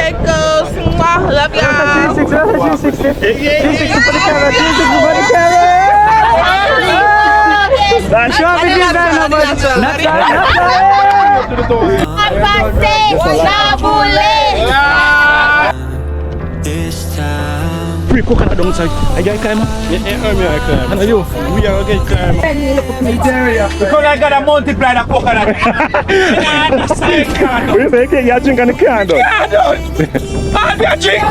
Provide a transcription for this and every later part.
Okay, girls. Love y'all. 360 for the camera. 360 for the camera. That's what it is now, but not Free coconut downside. I get climb. Yeah, I climb. And are you? We are going to climb. Because I gotta multiply the coconut. What do you think? You're drinking the can, though? I'm drink.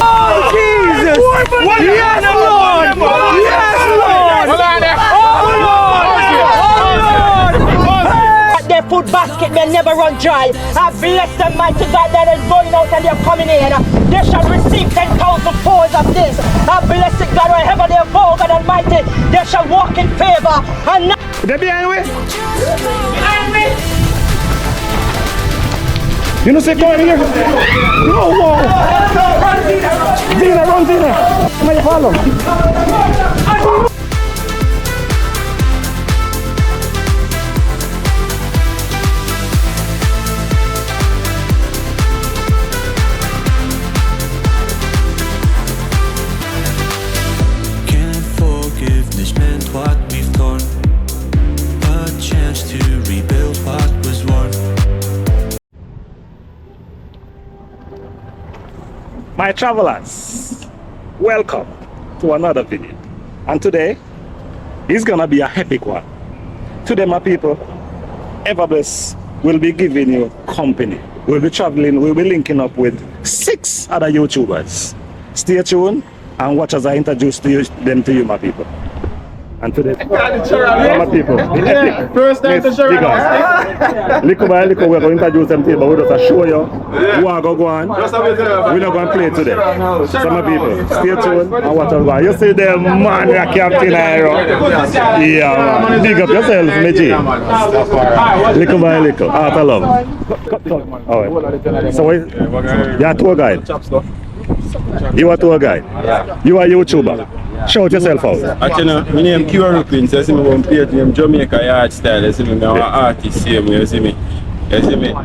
Oh, Jesus! Yes, Lord! Yes, Lord! Their food basket may never run dry. I bless them, mighty God, that is going out and they're coming in. They shall receive 10,000 fours of this. I bless it, God, wherever they go, God Almighty, they shall walk in favor. And now They behind we? behind me. You know, say, come here. No. Zina, run, Zina. Come on, you follow. Can't forgiveness meant what we've done. A chance to rebuild what was won. My travelers, welcome to another video. And today is gonna be a epic one. Today, my people, Everbless will be giving you company. We'll be traveling, we'll be linking up with 6 other YouTubers. Stay tuned and watch as I introduce them to you, my people. And today, my people, First time to share it. little by little, we're going to introduce them to you, but we're just show you who are going to go on. We're not going to play today. So my people, stay tuned and watch us go on. You see them, man, you're Captain Iro. Yeah, man. Big up yourself, Meji. Little by little, out of love. Alright. So, you're a tour guide. You are a tour guide. You are a YouTuber. Shout yourself out. Actually, my name is Kiwaru Prince. You see me one plate name Jamaica yard style. You see me, I'm an artist here. You see me. You see me. In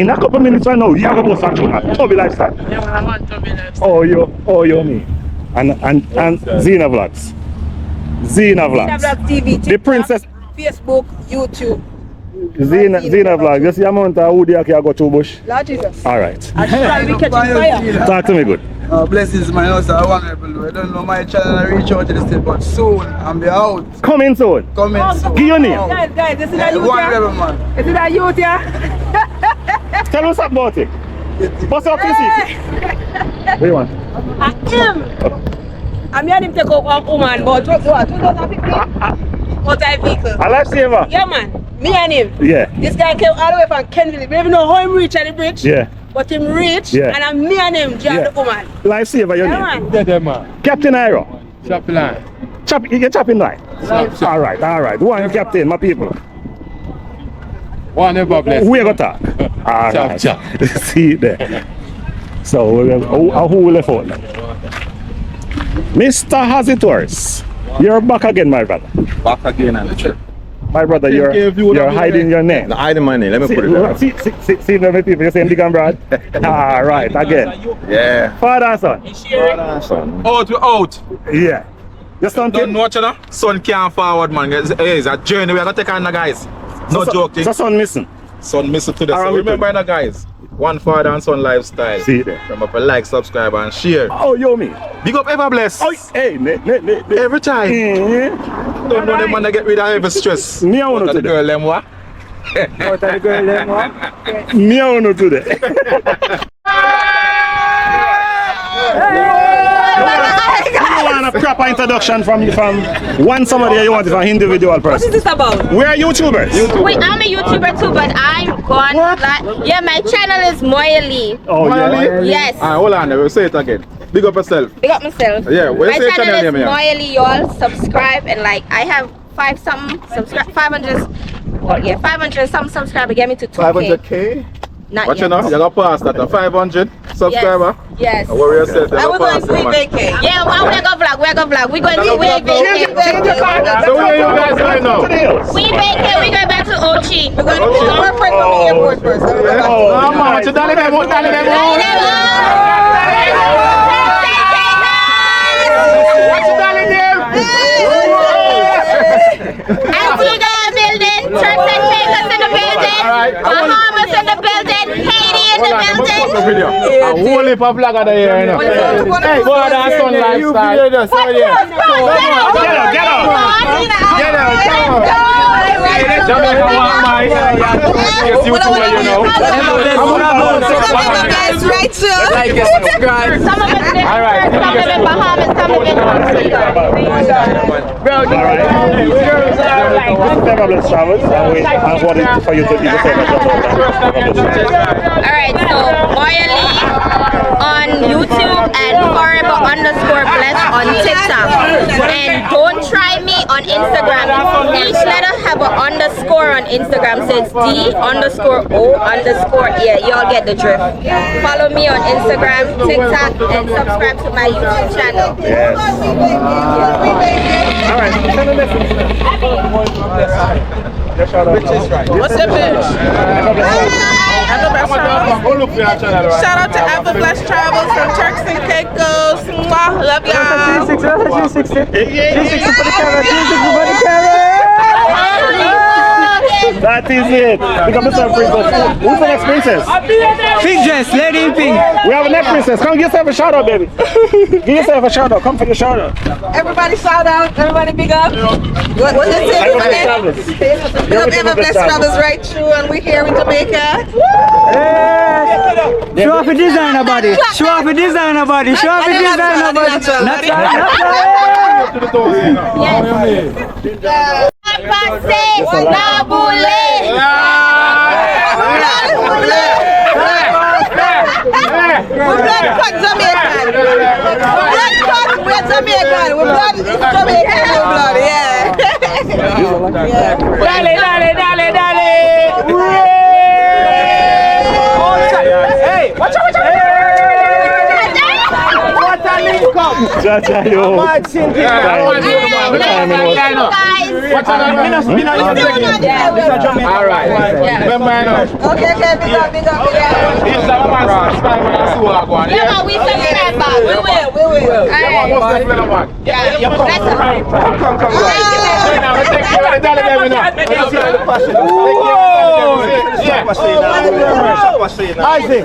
a couple minutes right now, you're going to go to Toby Lifestyle. Yeah, I want to be like You me. And Zina Vlogs. Zina Vlogs. TV, The princess. Facebook, YouTube. Zina Vlogs. You see the amount of wood you can go to bush? Lord Jesus. Alright. I try to catch fire. Talk to me good. Blessings, my house are honorable. I don't know my channel, I reach out to the state, but soon I'll be out. Come soon. Coming soon. Give your name. Guys, this is a youth One here. rebel man. This is a youth here. Tell us about it. What's up, Chrissy? What do you want? I'm here to take up one woman, but 2015 motor vehicle. A lifesaver? Yeah, man. Me and him. Yeah. This guy came all the way from Kenville. We don't know how him reach at the bridge. Yeah. But him reach, Yeah. and I'm me and him drive the woman. Lifesaver, your Yeah, name? man. Captain Iro. Chop line. You're chopping line? Alright. Who are you, Captain, my people? One ever bless. We're going to talk. Alright. Chop. See it there. So, who will left out now? Mr. Hazitors, you're back again, my brother. Back again on the trip. My brother, you're hiding your name. No, hiding my name. Let me put it down. See many people, you saying big and broad? Alright, again. Yeah. Father and son? Son. Out, we out. Yeah. Your son Don't kid? watch it now. Son can't forward, man. Hey, it's a journey. We are going to take on the guys. No joking. So son missing? Son missing to the Alright, so remember the guys. One father and son lifestyle. See there. Remember, like, subscribe, and share. Oh, yo me. Big up Everbless. Oh, hey, Every time. Don't know them man to get rid of every stress. Me I want to the do girl them what? Me I want to do that. You want a proper introduction from one somebody you want it from individual person. What is this about? We are YouTubers. Wait, I'm a YouTuber too, but I'm gone. Yeah, my channel is Moya Lee. Oh yeah. Yes. Hold on, we'll say it again. Big up yourself. Big up myself. Yeah, where's my your channel channel is name? Moya Lee, y'all. Subscribe and like. I have 500 some subscriber. Get me to 2K. 500K? Not What yet. you know? You got past that, 500 subscriber. Yes. What you said? And we're going to vacate. Yeah, well, we're gonna vlog. We're gonna vlog. We're going to vacate. So where are you guys going now? We vacate. We go back to Ochi. We're going to pick up our friend from the airport first. Then we go back. Oh, man. So dale them out, dale them out. Antigua building, Turks and Caicos in the building, Bahamas in the building, Haiti in the building. A whole heap of vlogger there, you know. Hey, go on and sun lifestyle. Get out, Jamaica want my YouTuber, you know. Guys, right, sir? Like and subscribe. Some of it in Turks, some of it in Bahamas, some of it in Antigua. Fabulous travels, and we wanted for you to do the same. Alright, so Moyali on YouTube and forever_bless on TikTok. And don't try me on Instagram. Each letter have an underscore on Instagram. So it's D_O_. Yeah, y'all get the drift. Follow me on Instagram, TikTok, and subscribe to my YouTube channel. Yes. Alright, What's up, bitch? Shout out to Apple Bless Travels from Turks and Caicos. Mwah, love y'all. 360 for the camera. 360 for the camera. That is it. We got Mr. Princess. Who's the next princess? Pink dress, lady in pink. We have a next princess. Come give yourself a shout out, baby. Give yourself a shout out. Come for your shout out. Everybody shout out. Everybody big up. What's it say? Big up Ever Blessed Travels right through, and we're here in Jamaica. Hey. Show off a designer body. Show off a designer body. Show off a designer body. Yes. We're blood cut Jamaican. We're Jamaican. We're blood Jamaican. We're blood, yeah. Dale. Hey, watch out. What a link up. Jaja, yo. Alright. Remember now. Okay, big up. Yeah, but we subscribe back. We will. Isaac.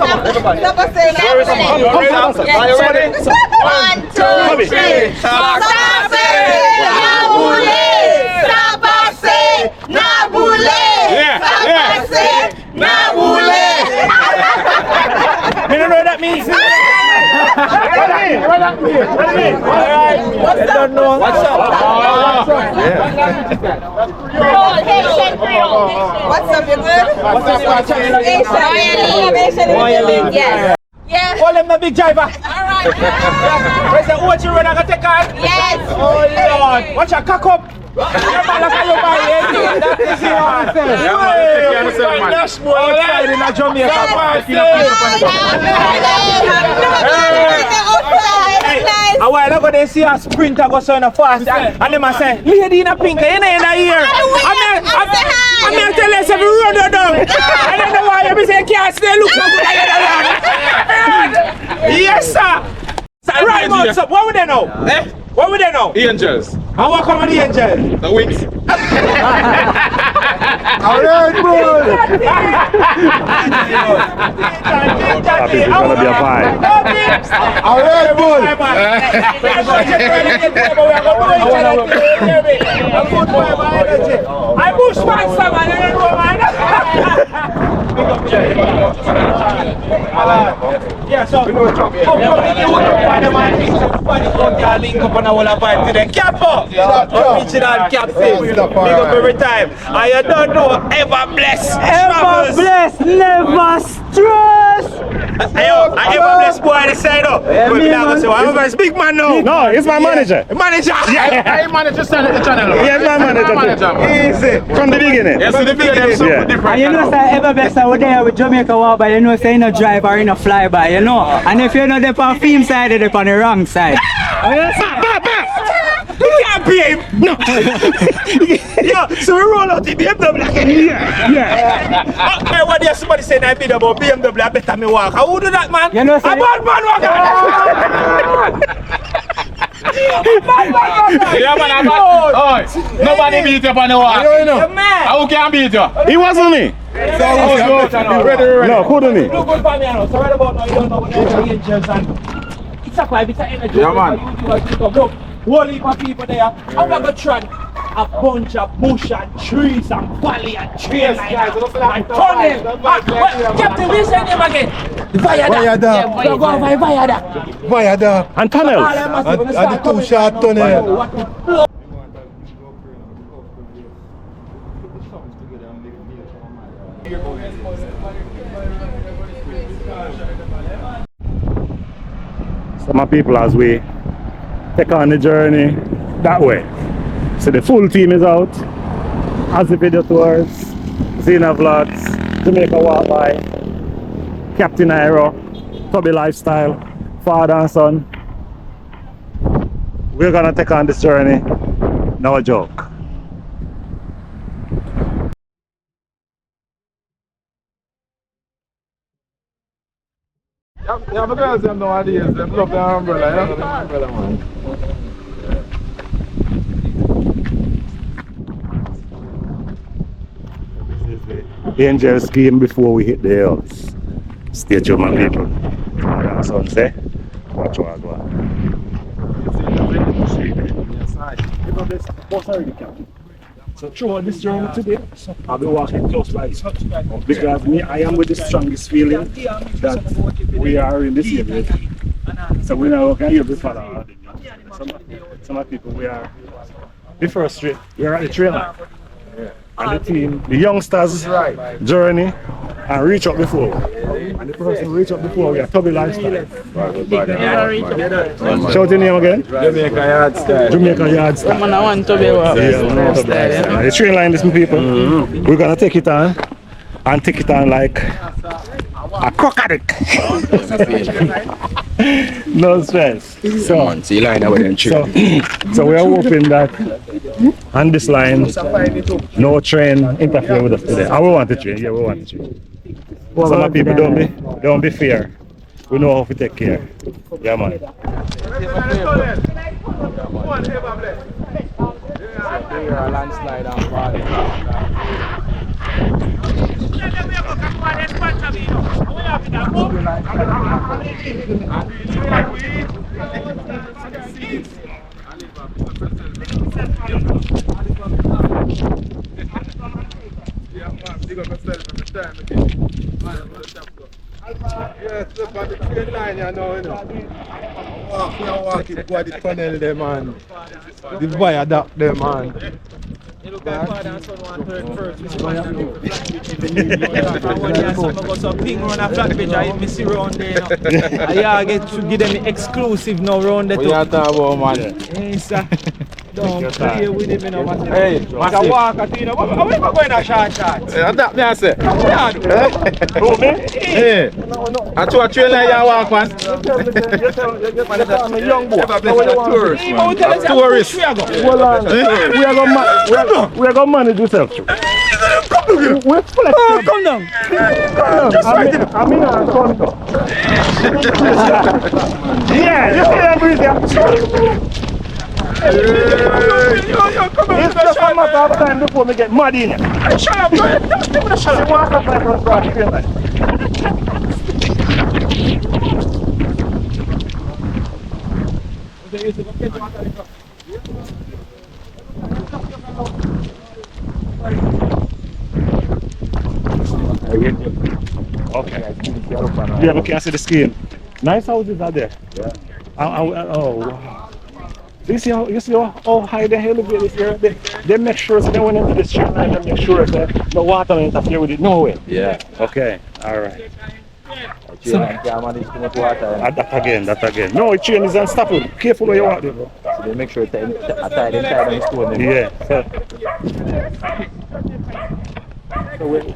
One, two, three. You don't know what that means? I don't know. What's up? What's up, you good? Moyali. Yes. Yeah. Call him the big driver. Alright. Where's the what you run a take on? Yes. Oh Lord. Watch your cock up. That is what I'm saying. Outside in Jamaica. A while ago they see a sprinter go so fast and them a say, lady in a pink, you know in a ear. I'm tell you if you run her down. I don't know why you say can't stay look so good around. Yes sir. Right, what's up? What would they know? What would they know? Angels. And what come with the angel? The wings. Alright, bro. Happy, it's gonna be a vibe. Alright, boy. I bushman someone, I don't know, man. Yeah, so link up on our vibe today. Cap up! Original captain. Big up every time. I don't know, ever blessed. Ever blessed, never stress. Yo, I ever bless boy this side up. I'm a big man now. No, it's my manager. Manager. I manage to send it the channel. Yes, my manager. Easy. From the beginning. Yes, from the beginning. Yeah. Different. And you know, say ever best I was there with Jamaica walk by, you know, say in a drive or in a flyby, you know. And if you're not there on the film side, you're on the wrong side. You can't pay him. No. Yo, so we roll out the BMW like a year. Yeah. Okay, what did somebody say that about BMW? I better me walk. How do that, man? You know, a bad man walk. Yeah, man, oh, nobody beat you up on the walk. How can beat you? He wasn't me. No, who do me? So right about now, you don't know what the angels and it's a vibe, it's an energy. Yeah, man. Look, whole heap of people there. I'm going to try a bunch of bush and trees and valley and trees and tunnel. Captain, what's your name again? Viaduct. You're going by Viaduct. Viaduct. And tunnels. And the two short tunnel. Some people as we take on the journey that way. So the full team is out. As the video tours, Zena Vlogs, Jamaica Walk By, Captain Iro, Tubby Lifestyle, father and son. We're gonna take on this journey. No joke. Yeah, the girls have no idea. They love the umbrella. You know? The umbrella, man. The angel scheme before we hit the hills. Stay tuned, my people. Father and son say, watch what I go on. So throughout this journey today, I'll be walking close by because I am with the strongest feeling that we are in this area. So we now can hear before some people we are the first trip, we are at the trail line. And the team, the youngsters journey and reach up before. And the person reach up before we are Tubby Lifestyle. Shout your name again? Jamaica Yard Style. Jamaica Yard Style. I want to be The train line is my people. We're gonna take it on and take it on like a crocodile. No stress. So we are hoping that on this line no train interfere with us today. I will want the train, yeah, we want the train. Some people don't be fair. We know how to take care. Yeah, man. Landslide and yes, look at the train line, you know. Walk it, go the tunnel there, man. The viaduct there, man. You look at father and son 131st, which is one of the one year son got some ping run a flat page, I miss you round there, you know. I get to give them the exclusive now round there. What you talking about, man? Yes, sir. Don't play with him, you know. Hey, massive. Walk at you know. How we going to short? That me I say. Yeah. Hey, I told a train line you walk, man. I'm a young boy. Tourist, man. Tourist. We are gonna manage yourself. We're flexible. Come down. I'm in a contour. Yeah, you see that breeze here? It's just a matter of time before we get mud in here. Shut up, man. Shut up. Walk up like a broad train line. Okay. Yeah, we can see the scheme. Nice houses are there. Yeah. Oh, wow. You see how high the elevate is here? They make sure so they went into the street line and make sure that the water don't interfere with it. No way. Yeah. Okay. All right. That again. No, it chain is unstoppable. Careful where you walk there. So they make sure it's tied inside the stone. Yeah.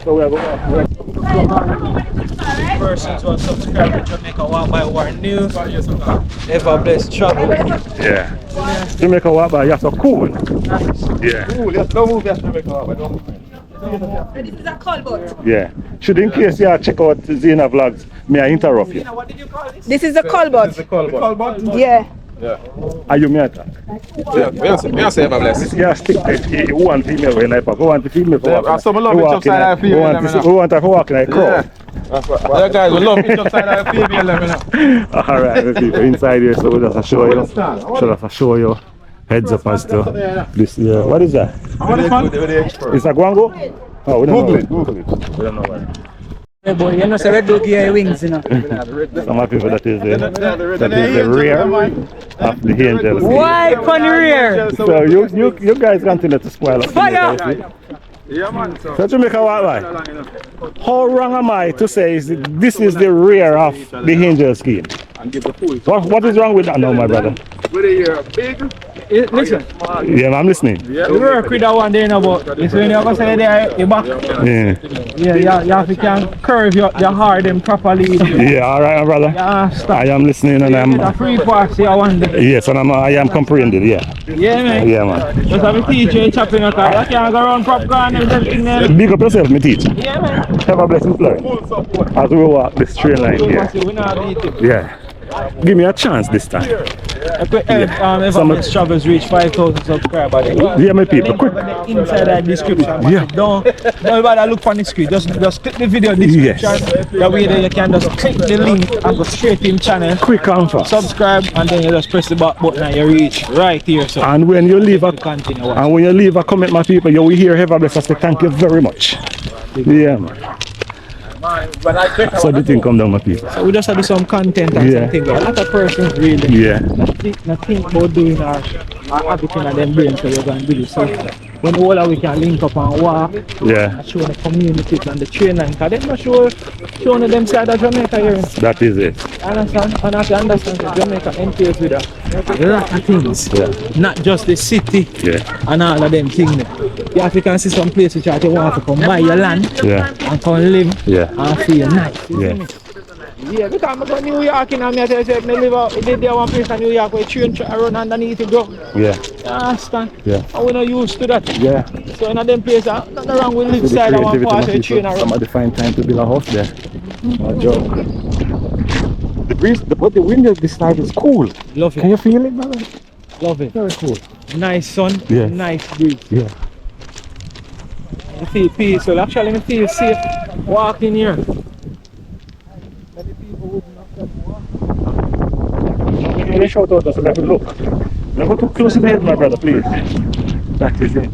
So we are going. Persons who are subscribed to Jamaica Walk by War News. Ever blessed travel. Yeah. Jamaica Walk by, you're so cool. Yeah. Cool, yes, don't move that Jamaica Walk by, don't move. This is a culbut. Yeah. Should in case you check out Zena vlogs, may I interrupt you? What did you call this? This is a culbut. This is a culbut. Yeah. Are you me attack? Yeah, we are say ever blessed. Yeah, stick to one female when I pop. We want the female for walking. Some love each upside of female. We want her for walking like crow. Yeah, guys, we love each upside of female. Let me know. Alright, people inside here, so we'll just show you. Show you. Heads up as to this. What is that? It's a guango? Oh, we don't know. Google it. We don't know what. Hey boy, you know, so red dog here wings, you know. Some of people that is the rear of the angels. Why on the rear? So you guys continue to spoil us. Fire! Yeah, man. So Jamaica Walk by. How wrong am I to say this is the rear of the angel scheme? What is wrong with that now, my brother? Big. Listen. Yeah, I'm listening. You work with that one day now, but it's when you're going to say there, you're back. Yeah. Yeah, you have to can curve your heart them properly. Yeah, alright, my brother. Yeah, stop. I am listening and I'm. A free pass here one day. Yes, and I am comprehended, yeah. Yeah, man. Yeah, man. Just have a teacher chopping a car. You can't go around popcorn and everything there. Big up yourself, me teacher. Yeah, man. Have a blessing, Florida. As we walk this straight line here. We not beat it. Yeah. Give me a chance this time. If Travels reach 5,000 subscribers, Yeah, my people, quick. inside that description. Yeah. Don't bother look for the screen. Just click the video description. That way there you can just click the link and go straight in channel. Quick and fast. Subscribe and then you just press the back button and you reach right here. So And when you leave a continue. comment, my people, you will hear Heaven bless us. Thank you very much. Yeah, man. So the thing come down, my people. So we just have to do some content and something. But a lot of persons really not think about doing our everything and them brain, so you're going to do this. So when all of we can link up and walk, and show the community and the train line, because they're not showing them side of Jamaica here. That is it. Understand? And I understand that Jamaica entails with a lot of things. Not just the city and all of them things. You have to can see some places which you want to come buy your land and come live and feel nice. Yeah, because I'm going to New York and I live out there one place in New York where train run underneath the ground. You understand? And we're not used to that. So in them places, nothing wrong with live side of one part of the train run. Somebody find time to build a house there. No joke. The breeze, but the wind this side is cool. Love it. Can you feel it, brother? Love it. Very cool. Nice sun, nice breeze. Yeah. I feel peaceful. Actually, I feel safe walking here. Can you shout out so that we look? Now go too close to the head, my brother, please. That is it.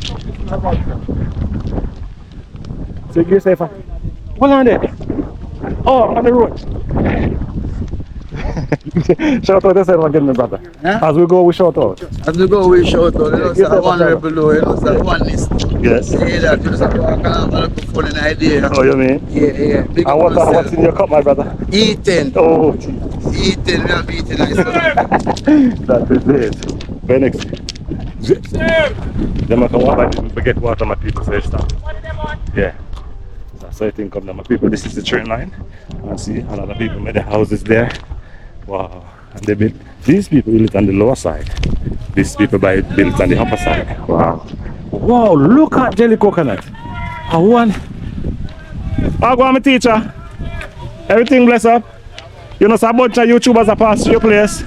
So you say, hold on there. Oh, on the road. Shout out yourself again, my brother. As we go, we shout out. As we go, we shout out. You know, so one rebel, you know, so one list. Yes. Yeah, that you just have to walk around and look for an idea. Oh, you mean? Yeah. Big and what's in your cup, my brother? Eating. Oh, Eating, we are beating nice. That is it. Very next. Jamaica water, forget water, my people, say stop. Yeah. So I think of them, my people, this is the train line. And see, a lot of people made their houses there. Wow. And they built, these people built on the lower side. These people built on the upper side. Wow. Wow, look at jelly coconut. I want. I'll go on my teacher. Everything bless up. You know, some bunch of YouTubers are passed through your place.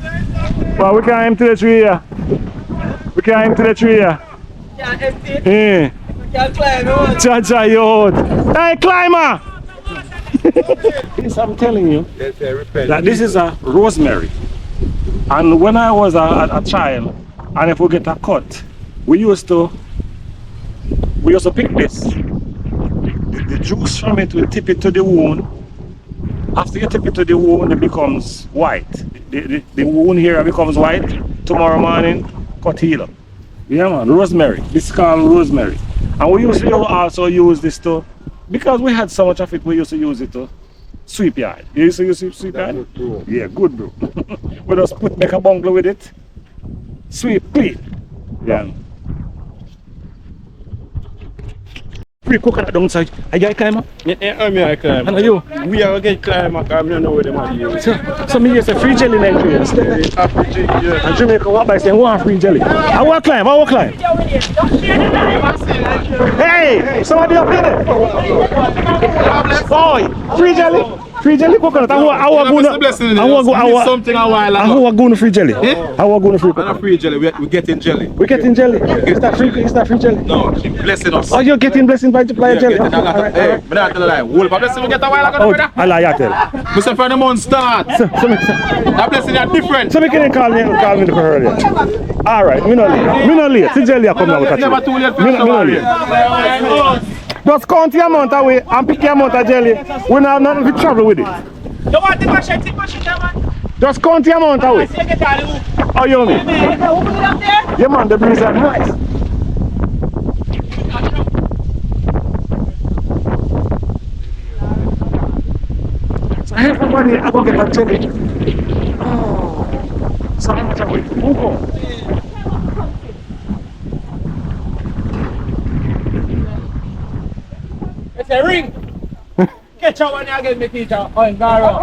But we can't empty the tree here. We can't empty the tree here. Can't empty it? Yeah. We can't climb out. Cha-cha, yo. Hey, climber! Yes, I'm telling you that this is a rosemary. And when I was a child, and if we get a cut, we used to pick this. The juice from it, we tip it to the wound. After you tip it to the wound, it becomes white. The wound here becomes white. Tomorrow morning, cut heal up. Yeah, man, rosemary. This is called rosemary. And we used to also use this too, because we had so much of it, we used to use it to Sweep yard. You see sweep yard? Yeah, good bro. We just make a bungalow with it. Sweep clean. Yeah. Free coconut downside. Are you a climber? Yeah, I'm a climber. And are you? We are going to climb. I don't know where they might be. So me just a free jelly Nigeria. And Jamaica what by saying one free jelly. I want climb, Hey, somebody up here. Boy, free jelly. Free jelly coconut. I want something a while ago. I want going to free jelly. I want going to free coconut. Not free jelly. We getting jelly. We getting jelly. Is that free jelly? No, blessing us. Oh, you're getting blessing by jelly. But I tell you, whole blessing we get a while ago. I lie, I tell. Mr. Friend, the month start. That blessing are different. So we can call me the earlier. All right, me not late. See jelly come now. Never too late for late. Just count the amount away and pick the amount of jelly. We not nothing to travel with it. Just count the amount away. Oh, you mean? Yeah, man, the breeze are nice. So everybody, I go get a jelly. Oh, so how much away? It's a ring. Catch out when you get me teacher. Oh, in Garo.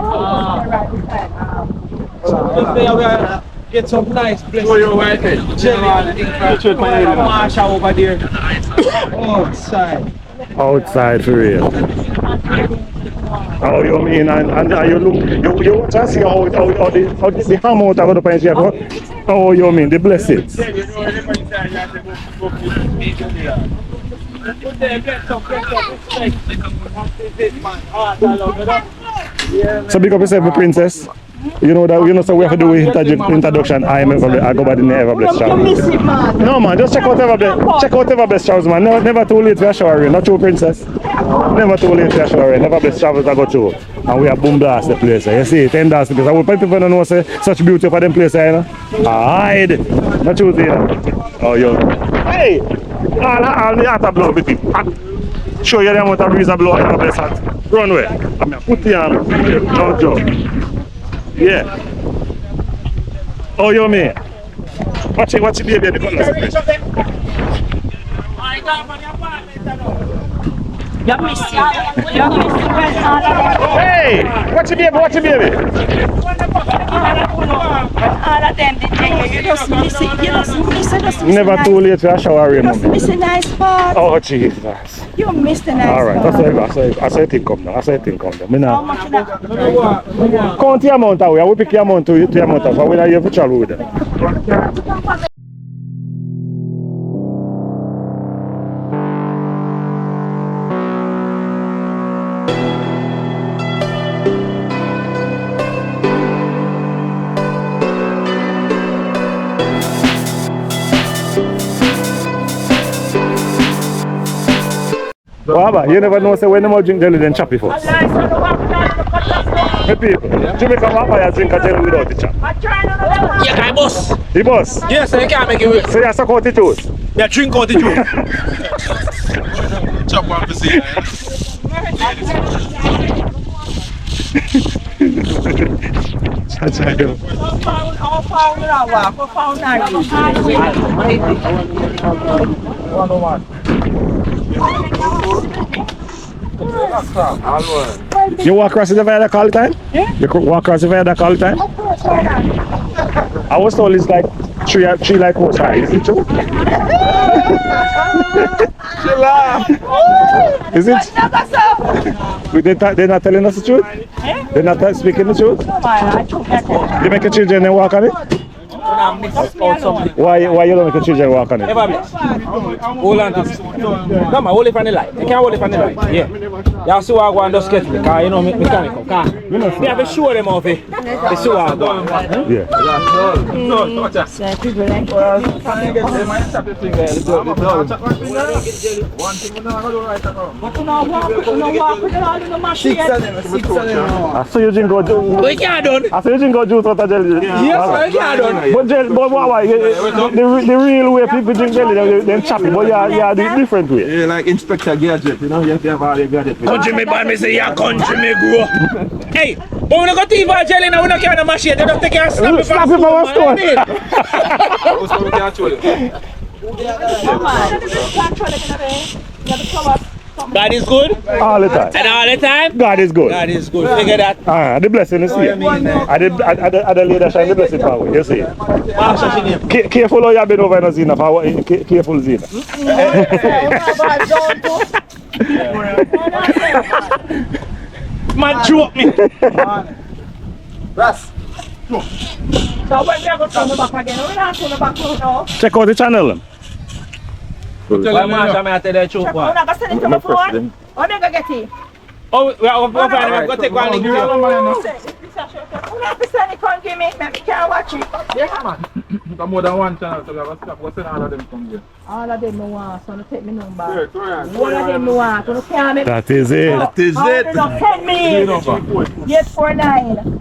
Get some nice blessings. Oh, you're right there. Jelly. Marsha over there. Outside for real. Oh, you mean, and you look, you want to see how the ham out of the pine chef? Oh, you mean, the blessings. So big up yourself, princess. You know that so we have to do introduction. I go by the name Everblessed Travels. No man, just check out Everblessed Travels, man. Never too late for a shower, not true, princess. Never too late for a shower. Everblessed Travels I go through. And we have boom blast the place. You see, 10 dance because I will people don't know say such beauty for them place, you know. Hide. Not true, you know. Oh yo. Hey! All the heart blow with it. Show you the amount of breeze blow in the hat. Run away. I'm gonna put the arm. No joke. Yeah. Oh, you mean? Watch it, baby. Hey! Watch it, baby. Never too late for a shower, mommy. Miss a nice spot. Oh, Jesus. You missed a nice All right, spot. I say think come now. Me now. Count the amount away. I will pick the amount to the amount of. I will have to travel with them. Baba, you never know say when them drink jelly then chop it first. Hey people, Jamaica vampire drink a jelly without the chop. Yeah, I boss. The boss? Yes, you can't make it work. So you suck out the juice? Yeah, drink out the juice. Chop one for see. You walk across the viaduct all the time? Yeah. You walk across the viaduct all the time? I was told it's like three like horse high. Is it true? Is it? They're not telling us the truth? They're not speaking the truth? You make your children and walk on it? Why you don't make your children walk on it? Everblessed. Hold on to this. Come on, hold it on the light. You can't hold it on the light. Yeah. You see what I go and just sketch me, because you know mechanical. Me have to show them off it. They see what I go. Yeah. So you didn't go juice. We can't done. I said you didn't go juice out of jelly. Yes, we can't done. But why? The real way people drink jelly, they chop it, but you do it different way. Yeah, like Inspector Gadget, you know, you have to have all your gadget. Country me by me say, yeah, country me grow. Hey, but we don't got to even jelly now, we don't carry the machine, they just take it and snap it Snap it from our store. God is good? All the time. And all the time? God is good. God is good. Figure that. The blessing is here. I the lady shine the blessing power. You see it? Careful how you have been over in Zina. Careful Zina. Man, choke me. So when we are going to turn the back again, we're not turn the back now. Check out the channel. Why Marsha, I tell you choke We're one? not going to send it to my phone. Or me go get it. Oh, we are going to take one link here. We're not going to send it, can't give me, I can't watch it. Yeah, man. Got more than one channel, so we have to stop. What's in all of them from here? All of them I want, so don't take me number. All of them I want, so don't carry me. That is it. That is it. 10 minutes. 849.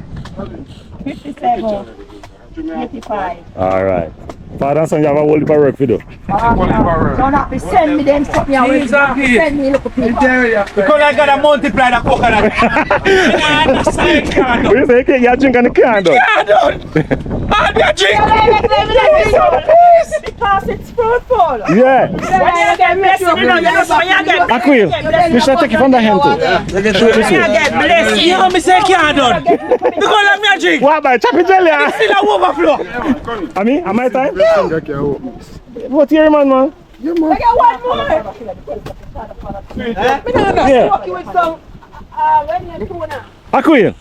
57. 85. All right. Father and son, you have a whole heap of work to do. Don't have to send me them something. Send me look at people. Because I got to multiply the coconut. What you say? You're drinking the can done? Can done. I drink. Because it's fruitful. Yeah. When you get blessed, you know, Aquil, we should take it from the hand too. you get blessed. You know me say can done. Because I'm not drink. What about choppy jelly? Still a overflow. I mean, am I time? What here, man? I got one more. Yeah. You with some, when you do now. Aquil.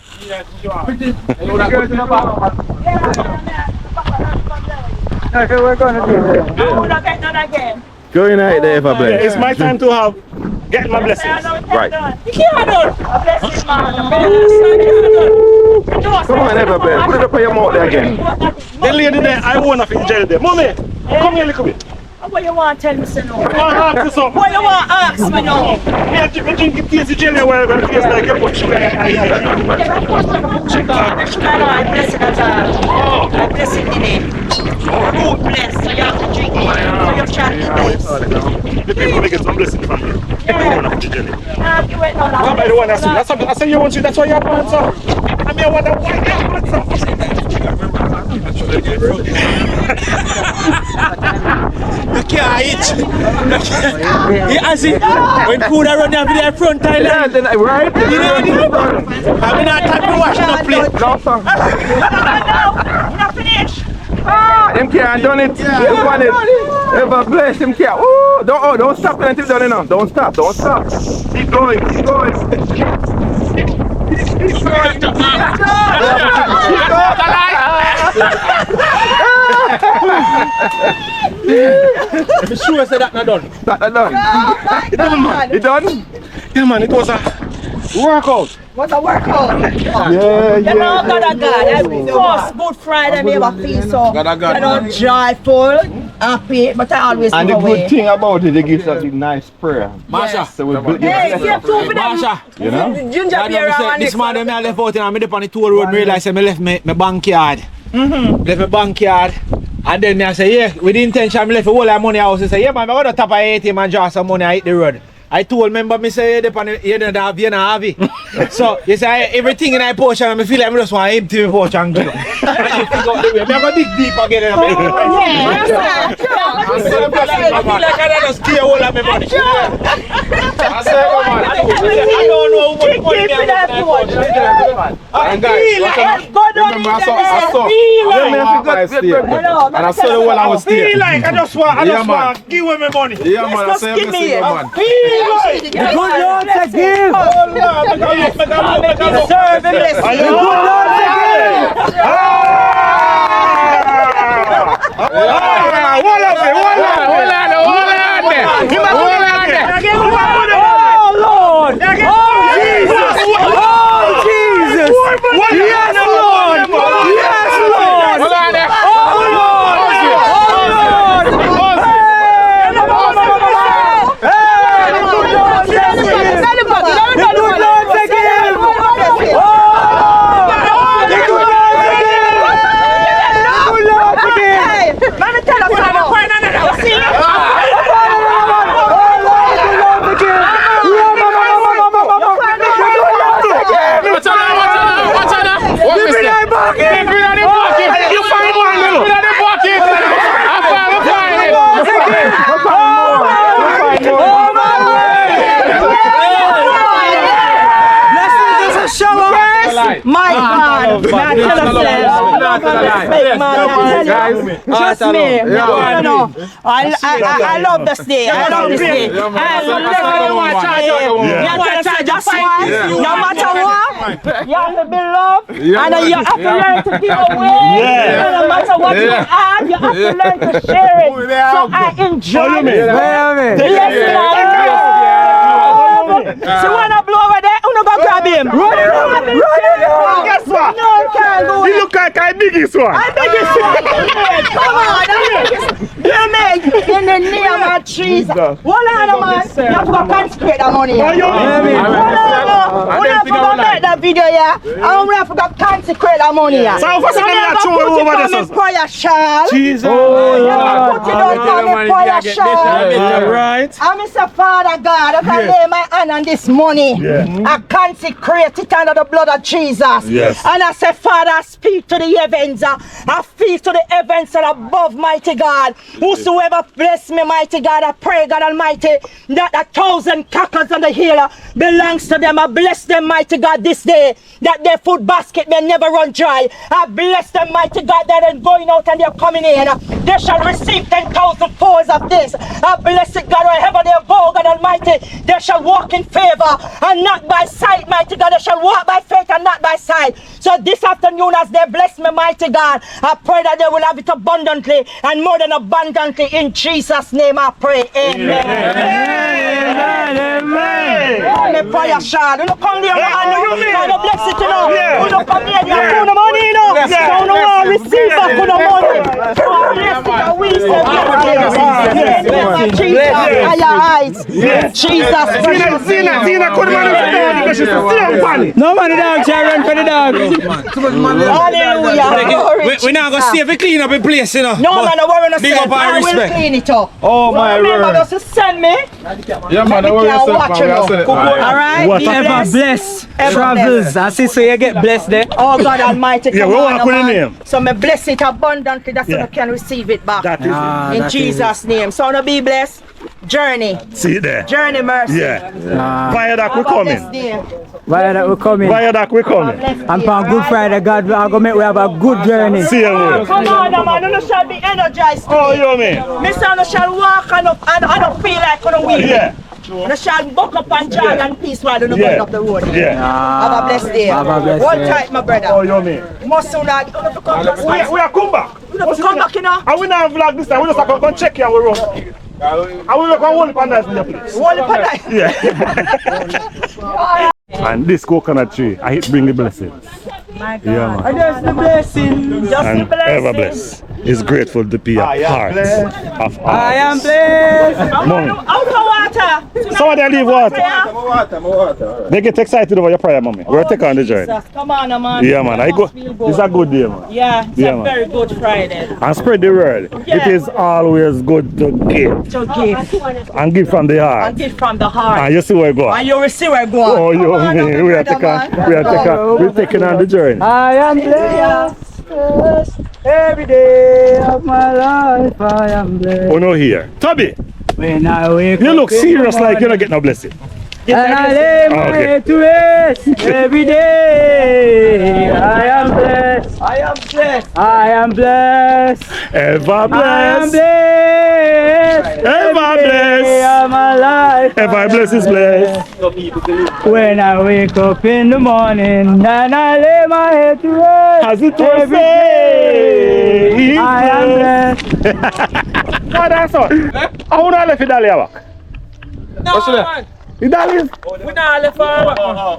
Okay, we're going to do it. I will not get none again. Go in there for Yeah, it's my time to get my blessings. Right. You can't do it. A blessing, man. Come on, Everbear. Put it up on your mouth there again. The lady there, I want to fit jelly there. Mommy, come here a little bit. What you want to tell me, sir? I want to ask you something. What you want to ask me now? Yeah, you drink tasty jelly while I'm face like a butch. I bless it as I bless it in it. Good bless, so you have to drink it. So you try to bless. The people get some blessing from you. I want to fit jelly. You went on I don't want to see. I said you want to. That's why you have one, sir. I mean, I want to why you have one, sir. You can't eat. Yeah, as it, when food are running over there front Thailand. Yeah, right? You know, I'm not time to wash no plate. You're not finished. Him can't done it. Him want it. Ever bless him can't. Oh, don't stop until done enough. Don't stop. Keep going. Keep going. I'm sure I said that not done. That done. It done, man. It done? Yeah, man, it was a workout. What's a workout? Yeah. You know, God. Every first Good Friday, me ever feel so, you know, joyful, happy, but I always And give the away. good thing about it, they give us a nice prayer. Marsha. So we build Hey, you have two for them. Marsha. you know? Ginger beer and This man I left out and I made up on the tour road and realized I left my backyard. Left my backyard. And then I say, yeah, with the intention I left a whole lot of money house. I say, yeah man, I'm going to top of ATM and draw some money I hit the road. I told member me say you don't have you have it. So you say everything in my portion and I feel like I just want to empty my portion and give. I'm going to dig deep again. I feel like I just clear all of my money. I don't know what money I feel like I just want to give away my money. Yeah, man, I say give me it. man. The good Lord to give. Serve him, listen. The good Lord to give. Oh, Lord. Oh, Jesus. Oh, Jesus. Yes, Lord. Yes, Lord. Oh, Lord. Not tell us respect, man. I tell you. Trust me. No. I love this day. I love this day. I love this day. That's why, no matter what, you have to be loved and you have to learn to give away. No matter what you have, you have to learn to share it. So I enjoy it. So when I blow over there, I'm not gonna grab him. Run it. Guess what? No, I can't go. You look like I biggest one. I beg you, sir. Come on, you make in the name of Jesus. Hold on, man. You have to go consecrate that money. Hold on, we have to go make that video, yeah. And we have to go consecrate that money, yeah. So what's the name of that over there? Prayer shawl. Jesus. Oh, put it on the prayer shawl. Right. I'm Mr. Father God, if I lay my hand on this money, I consecrate it under the blood of Jesus. Yes. And I say, Father, I speak to the heavens. I speak to the heavens and above, mighty God. Whosoever bless me, mighty God, I pray, God Almighty, that 1,000 cockles on the hill belongs to them. I bless them, mighty God, this day, that their food basket may never run dry. I bless them, mighty God, that they're going out and they're coming in. They shall receive 10,000 folds of this. I bless it, God, wherever they go, God Almighty, they shall walk in favor and not by sight, mighty God. They shall walk by faith and not by sight. So this afternoon, as they bless me, mighty God, I pray that they will have it abundantly and more than abundantly. In Jesus' name I pray. Amen. Amen. Prayer shawl. You don't come here, man. You bless it, you know. You don't come here, you have no money, you know. So you don't receive back the money. So I bless it, and we say Jesus, higher heights. Jesus. Zina, could man because she's still funny. No money dog, run for the dog. Hallelujah. We're not going to see if we clean up the place, you know. No, man, don't worry, no big up I our will respect. clean it up. Oh, my remember, word. just send me. Yeah, man, don't worry yourself, man. Alright, be Ever blessed travels. I see, so you get blessed there. Oh, God Almighty, Yeah, we walk with the name. So me bless it abundantly, that's so you can receive it back. That is it. In Jesus' name. So to be blessed. Journey. See it there. Journey mercy. Yeah. Viaduct we coming. Viaduct we coming. Viaduct we coming. And on Good Friday, God, we are going to make we have a good journey. See you, man. Come on, man. You shall be energized. Oh, you mean? Mr. You shall walk and don't feel like you weak. Yeah. You shall buck up and joy and peace while you go up the road. Yeah. Have a blessed day. Have a blessed Hold day. tight, my brother. Oh, you mean? Most soon I come back. We are come back. Come back, you know. And we not vlog this time. We just have to go check here. We run. And we make a whole pandas in the place. Whole pandas. Yeah. And this coconut tree, I hit bring the blessings. My God. Yeah, man. And just the blessing. Just And the blessing. ever blessed is grateful to be a part of our I am blessed. Mommy. Out of water. Somebody leave water. They get excited over your prayer, mommy. We're taking on the journey. Jesus. Come on, man. Yeah, man. It's a good day, man. Yeah, it's Yeah, a man. very good Friday. And spread the word. Yeah. It is always good to give. To give. And give from the heart. And give from the heart. And you see where you go. And you will see where going. Oh, you mean we are taking on the journey. I am blessed. Every day of my life, I am blessed. Oh, no, here. Toby, When I wake you up look in the serious like you morning, don't get no blessing. and I lay my Okay. head to rest every day. I am blessed. I am blessed. I am blessed. Ever I am blessed. blessed. Ever Every day blessed. of my life. Ever blessed is blessed. When I wake up in the morning and I lay my head to rest. As it was every said, day, I am blessed. No, that's all. I want to left the dolly back. What's that? The dolly is, We not left for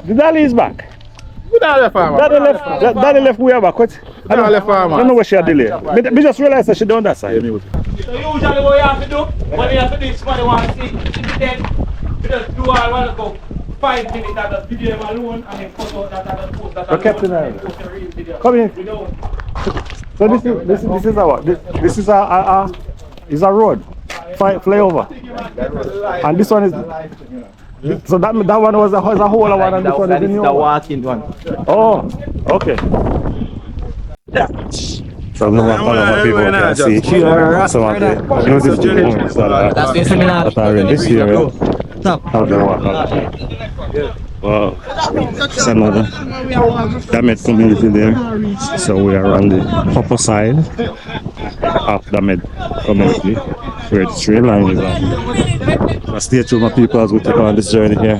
the dolly is back. We don't left farmer. Daddy left way back. What? We don't left I don't know farmer. where she had delay. Me just realized that she done that side. So usually what you have to do, when you have to do is somebody want to see, then you just do all want to go 5 minutes at the video alone and then put out that and post that. But Captain Iron, come here. So this is our this is a road, flyover, and this one is. So that one was a whole one, and this one is the new one. walking one. Oh, okay. So all of my people can see some of the beautiful homes that are in this area. How they walk out. Wow, it's another Damed community there. So we are on the upper side of Damed community where the train line is at. So stay tuned, my people, as we take on this journey here.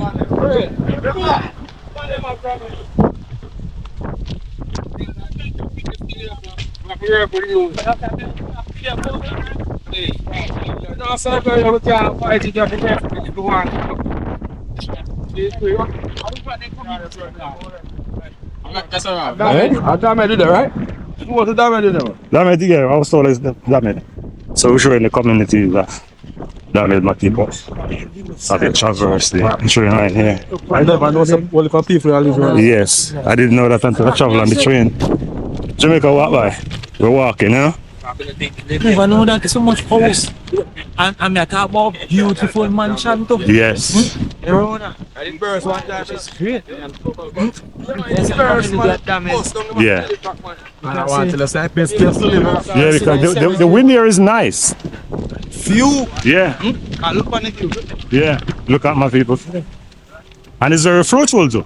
Damed do that, right? What the Damed do that? Damed, yeah, I was told it's Damed. So we're showing the community that Damed, my people. So they traverse the train line here. I never know some people that live around. Yes, I didn't know that until I travel on the train. Jamaica walk by. We're walking, you know? Never know that so much house. And I talk about beautiful mansion too. Yes. I didn't burst one time, it's great. Yeah. I want to say best place to live. Yeah, because the wind here is nice. View. Yeah. I look on the view. Yeah. Look at my people. And it's very fruitful too.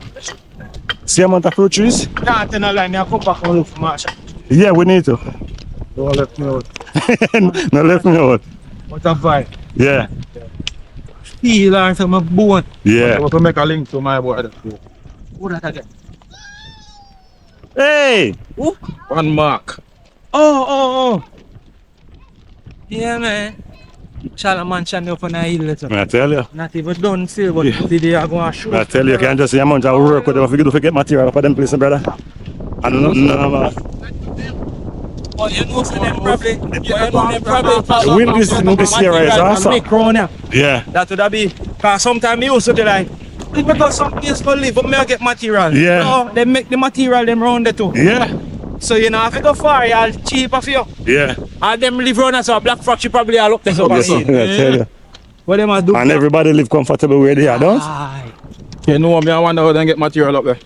See amount of fruit trees? Can't tell a line, I come back and look for mansion. Yeah, we need to. Don't let me out. No, left me out. What a vibe. Yeah. Feel like I'm a bone. Yeah. I want to make a link to my boy. Who that again? Hey! Who? One mark. Oh. Yeah, man. Shala mansion up on a hill. I tell you. Not even done still, but today I'm going to shoot. I tell you, you can just see the amount of work with them if you do forget material for them place, brother. I don't know. But you know, so them probably. The wind is this year is awesome. Yeah. That would be. Because sometimes you used to be like, because some place for live, but me I get material. Yeah. No, they make the material them round there too. Yeah. So you know, if you go far, you'll cheaper for you. Yeah. And them live round as a black factory probably all up there. So Yes, I tell you. what they must do? And everybody live comfortable where they are, don't? Aye. You know me, I wonder how they get material up there.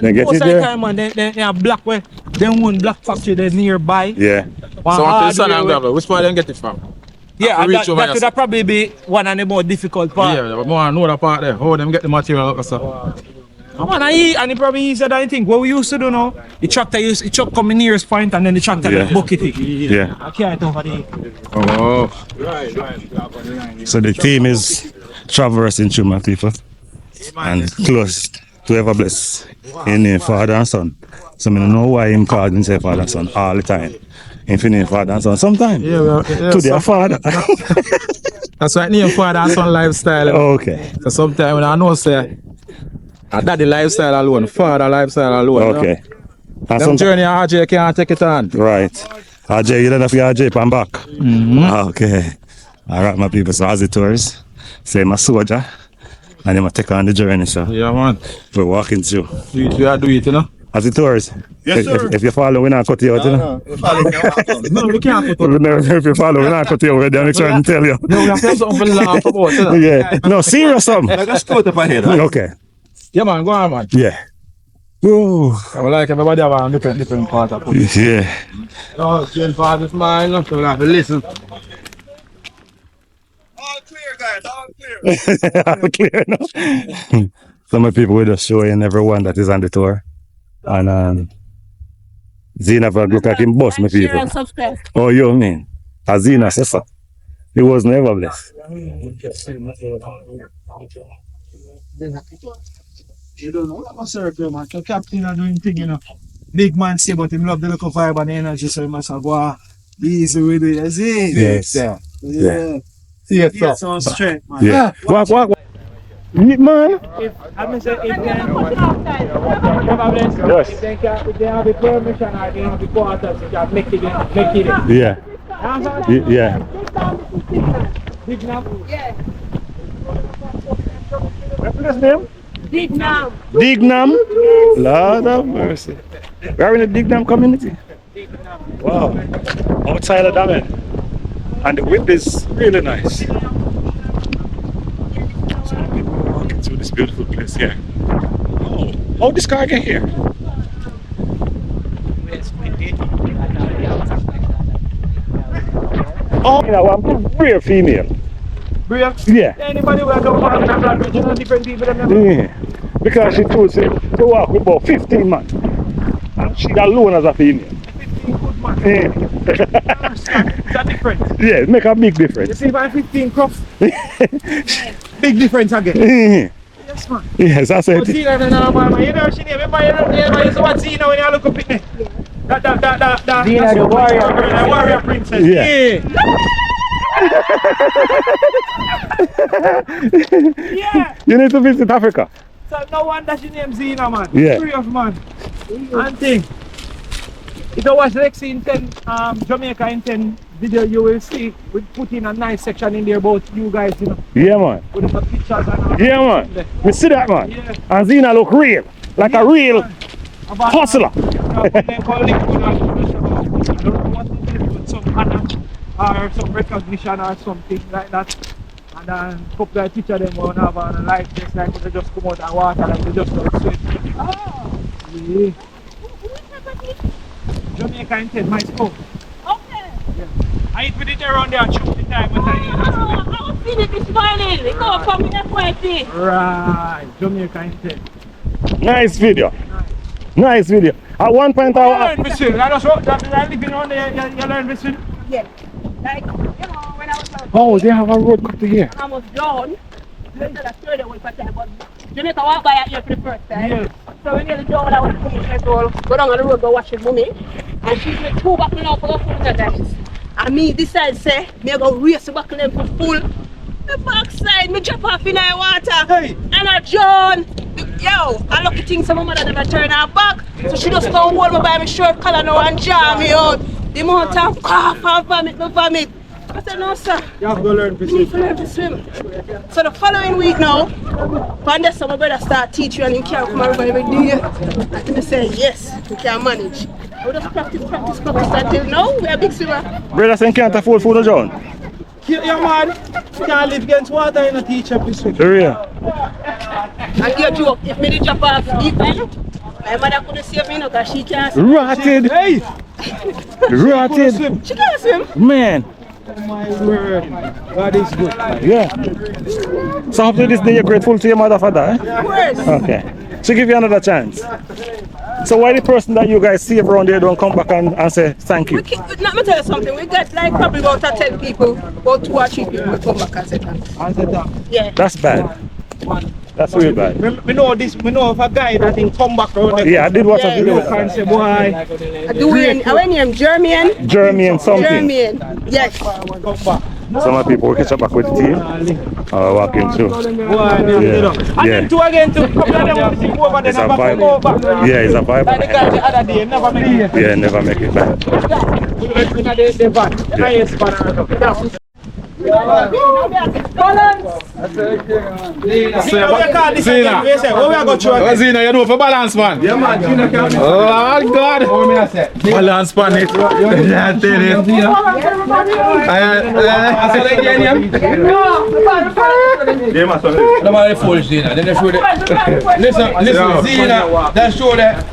They get Most it of the there? time, man, they are black way. They own black factory there nearby. Yeah. One So until the sun hardware and way. gravel, which part they get it from? Yeah, to and reach over that yourself. would probably be one of the more difficult parts. Yeah, but more know that part there. How them get the material up there, sir. Man, and it probably easier than I think. What we used to do now, the truck come in nearest point and then the tractor Yeah. bucket it. Yeah. I can't over there. Oh. So the team is traversing through my people and close to ever bless in name Father and Son. So I don't know why him called himself Father and Son all the time. Infinite Father and Son. Sometimes to their father. That's why name Father and Son lifestyle. Okay. So sometimes when I know say daddy lifestyle alone, father lifestyle alone. Okay. You know? And Them journey RJ can't take it on. Right. RJ, you don't have to RJ pan back. Okay. Alright, my people. So as the tourists, say my soldier. And then I take on the journey, so Yeah, man. we're walking through. We do it, you know. As the tourists, Yes, sir. if you follow, we're not cut you out, you know. No, we can't put If you follow, we're not cut you out, we're down trying to tell you. No, we have to have something to laugh about, you know. Yeah. No, serious something. Like a scoot up ahead, right? Okay. Yeah, man, go on, man. Yeah. Whoa. I would like everybody have a different part of it. Yeah. Oh, change part of mine, so we have to listen. All clear now. Some of the people will just show in everyone that is on the tour. And Zena look like him boss, my people. Oh, you mean? As Zena says so. He was never blessed. You don't know what circle, man. The captain are doing thing, you know. Big man say, but him love the local vibe and the energy, so he must have go easy with it. You see? Yes. Yeah. See it, Get some strength, man. Yeah. Walk. Man. Yes. If they have the permission or they have the quarters, they can make it. Yeah. Yeah. Big now. Yeah. What's his name? Dignam. Dignam? Lord of mercy. We're in the Dignam community. Wow. Outside of Damed. And the wind is really nice. So people are walking through this beautiful place here. Oh, how this car get here? Oh, you know, I'm real female. Brave. Yeah. Anybody who come from different people. Yeah. Because she chose to walk with about 15 man. And she alone as a female. 15 good man. Yeah. It's a difference. Yeah, it make a big You difference. see my 15 cuff? Big difference again. Yes, man. Yes, I said But Zina, man, you know she name. Remember you see what Zina when you look up at me? That Zina the warrior princess. Yeah. Yeah. You need to visit Africa. So no wonder she named Zina, man. Yeah. Free of man. And thing. If you watch Lexi in 10, Jamaica in 10 video, you will see we put in a nice section in there about you guys, you know. Yeah, man. With the pictures and all. Yeah, man. We see that, man. Yeah. And Zina look real. Like a real About hustler. They call it, I don't know what it is, but some honor or some recognition or something like that. And then a couple of teachers them won't have on like this, like they just come out and water and they just don't swim. Oh. Yeah. Jamaica in 10, my school. Okay. Yeah. I eat with it around there and shoot the time when I was seeing it this morning. It come from the FYT. Right, Jamaica in 10. Nice video. Nice video. At one point You learn this film. I just wrote that I live around there, you learn this film. Yeah. Like, you know, when I was out oh, they have a road cut to here. I was down. I started away for time, but Jamaica walked by here for the first time. Yeah. So when you're down, I was coming to go down on the road, go watch with mommy. And she's with two back now for the food, guys. And me decide say, me go race the back them for full. The backside, me drop off in the water. Hey. And I John, yo, I lucky thing so my mother never turn her back. So she just come hold me by my shirt collar now and jam me out. The amount of cough and vomit. I said, no sir. You have to learn to You need to learn to swim. So the following week now, one day so my brother start teach you and he can't come over every day. And he say, yes, we can manage. I just practice until now we are big swimmer. Brother saying can't afford food or John. Yeah, man. You can't live against water and a teacher to swim. For real. And you joke, if me did jump off deep end, my mother couldn't save me because she can't swim. Rotted. Hey! Rotted. She can't swim. Man. Oh my word. God is good. Yeah. So after this day you're grateful to your mother for that, eh? Of course. Okay. So give you another chance. So why the person that you guys see around there don't come back and say thank you? Let me tell you something. We got like probably about 10 people, about 2 or 3 people will come back and say thanks. Yeah. That's bad. That's really bad. We know this. We know of a guy that can come back around there. Yeah, I did watch a video. You can say, boy. I do it. I went name Jermian. Jeremy and something. Jermian. Yes. Come back. Some of the people will catch up back with the team. Walking through. And then two again, two. Couple of them want to go over there. It's a vibe. Yeah, it's a vibe. Like the guy the other day, never make it. Yeah, never make it back. The van. Highest van. Zina, you know for balance, man. Yeah, man. Oh, God. Balance, man. Yeah, tell it. Listen, Zina, that show that.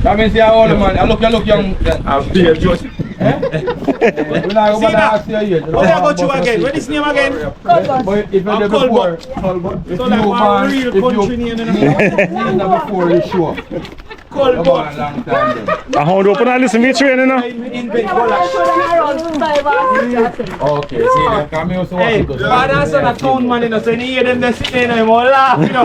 That means you're old, man. I look young. What about you again? What is his name again? If you're before, So like one real country name. before you show. Colbert. I hold open and listen to me training now. Okay, Zina, come here so hey, father son a town man, you know, so you hear them there sitting there and more laugh, you know.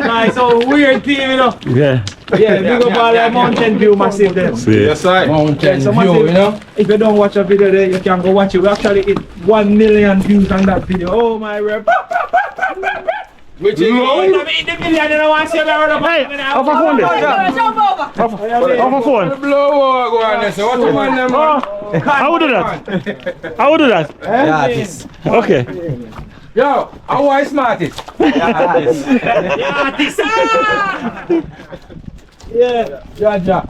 Like so weird team, you know. Yeah. Yeah, big up all the Mountain View massive them. Yes, sir. Mountain so View, massive, you know. If you don't watch a video there, you can go watch it. We actually hit 1 million views on that video. Oh my word. Which is in the million, you know what I'm saying? Hey, off a phone there. Off a phone. Blow go on there, so what you want them? I will do that. I will do that. Yeah, this. Okay. Yo, how I smart it? Yeah, Ja.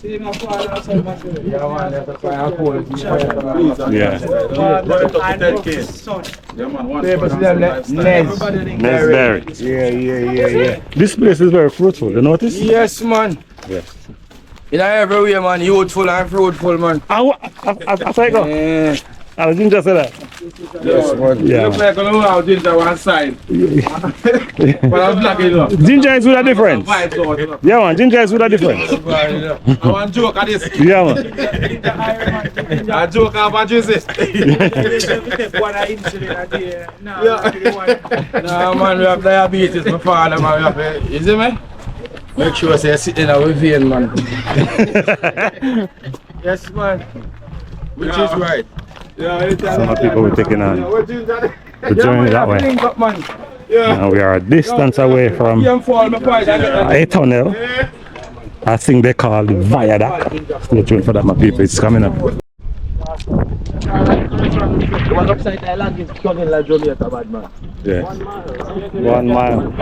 Yeah. Nesberry. Yeah. This place is very fruitful, you notice? Yes, man. Yes. In everywhere, man. Youthful and fruitful, man. I go. Yeah. I didn't just say that. Yes, man. Yeah. Looks like a little ginger one side. But I'm black enough. Ginger is with a difference. Yeah, man. Ginger is with a difference. I want joke at this. Yeah, man. I joke about juices. Nah, man, we have diabetes. My father, man, we have. You see me? Make sure say sit in our vein, man. Yes, man. Which is right. Some people were taking on the journey that way. Now we are a distance away from a tunnel. I think they call the viaduct. Stay tuned for that, my people. It's coming up. One upside island is coming like Jamaica, bad man. Yeah. 1 mile.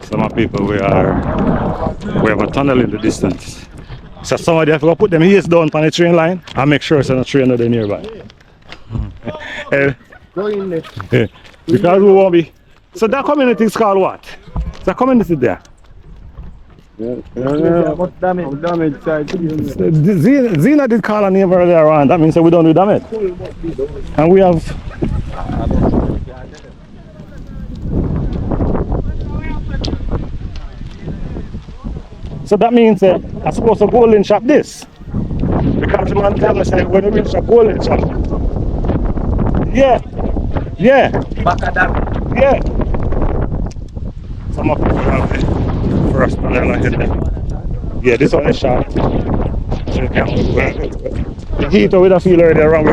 Some people we have a tunnel in the distance. So somebody have to put them ears down on the train line and make sure it's on a train that they're nearby. Go in there. Because we won't be. So that community is called what? The community there. What damage side? Zena did call a name earlier on. That means that we don't do damage. And we have. So that means that I'm supposed to go and shop this. Because the man tell me say when we reach a golden shop. Yeah. Yeah. Yeah. Some of them have the first tunnel ahead there. Yeah, this one is short. So you can't the heat we don't feel earlier on.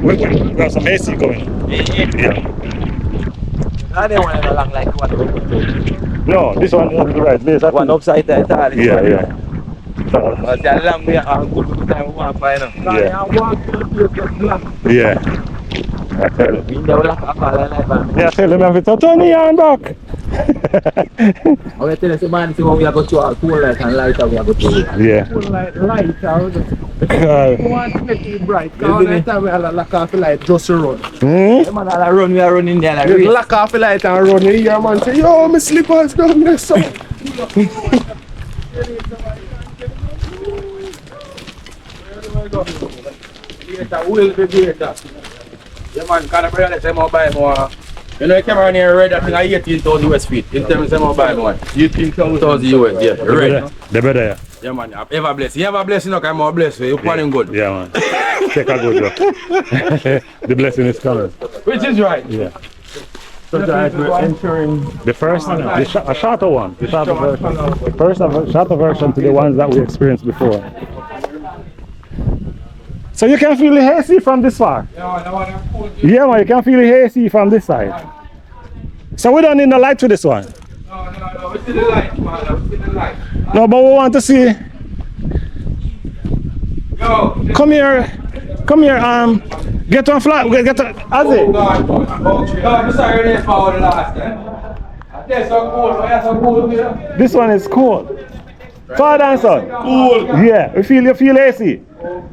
We have some AC going. Yeah. I don't want to long like one. No, this one is the right place. One upside down. Yeah, yeah. But the long way I good time walk by now. Yeah. I tell you. Yeah, I tell them everything. Turn the hand back. I tell you, man, see what we are going to a cool light and lighter we are going to. Yeah. Cool light out. We want to make it bright. Because all time we are lock off the light just to run. Man, I run, we are running there like you lock off the light and run here, man. Say, yo, my slippers down there, so. Yeah, man, can I bring that time buy more? You know, the camera near red, I think I 18,000 US feet. In terms of buy more. 18,000 US, yeah. Red. The better, yeah. Yeah, man, ever bless. You ever bless, you know, I'm more blessed. You're planning good. Yeah, man. Take a good job. The blessing is coming. Which is right. Yeah. So that we're entering the first, a shorter one. The shorter version. The first shorter version to the ones that we experienced before. So you can feel the AC from this far? Yeah, man, you can feel the AC from this side. So we don't need no light to this one? No, we see the light, man. We see the light. No, but we want to see. Yo. Come here, get on flat, get on, Azzy. Oh, God. I'm sorry, this power the last time. That's so cool, that's so cool. This one is cool. Father and son. Cool. Yeah, you feel AC.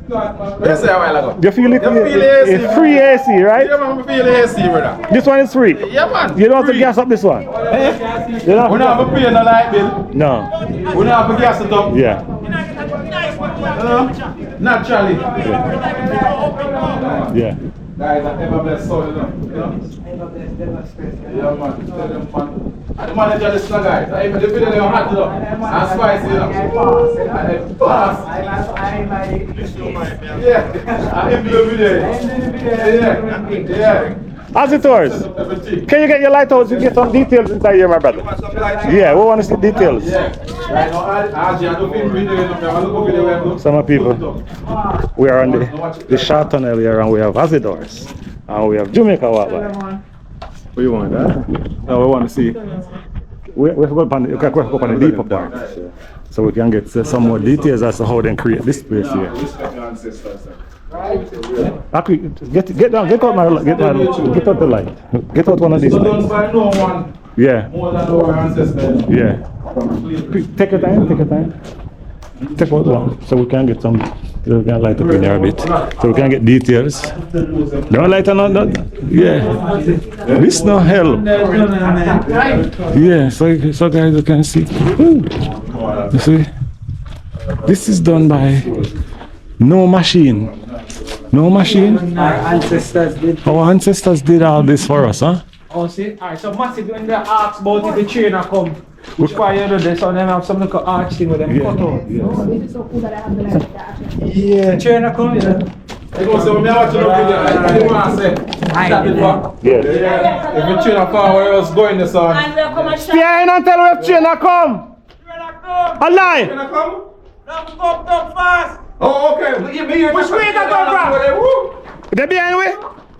Yes, a while ago. You feel it? It's free AC, right? Yeah, man, I feel AC, brother. This one is free. Yeah, man. You don't have to gas up this one. We don't have to pay no light bill. No. We don't have to gas it up. Yeah. Naturally. Yeah. Guys, I never blessed soul, you know. Yeah, man. Tell them, man. And the manager listen, guys. I even the video they hot, you know. And spicy, you know. And they pass. Yeah. I even the video. Yeah. As it was, can you get your light out to get some details inside here, my brother? Yeah, we want to see details. Some people, we are on the short tunnel here and we have Azidors and we have Jamaica Walk. What do you want, huh? No, we want to see. We have to go up on the deeper part so we can get some more details as to how they create this place here. Actually, get down, get out the light. Get out one of these lights. Yeah. Yeah. Take your time. Take out one so we can get some. We can light up in there a bit so we can get details. Don't light another. Yeah. This no help. Yeah. So guys, you can see. Ooh. You see, this is done by no machine. No machine? Our ancestors did. Our ancestors did all this for us, huh? Oh, see? Alright, so massive when they ask about if the trainer come. Which why you do this, so them have some little arch thing with them cut out. Yeah, trainer come, yeah. So me watch the video, I want to say, stop it back. Yes. If you train a car where I was going this on. Stay in and tell if trainer come. A lie. Trainer come? Come fast! Oh, okay. Me here. Which way that come from? They behind we?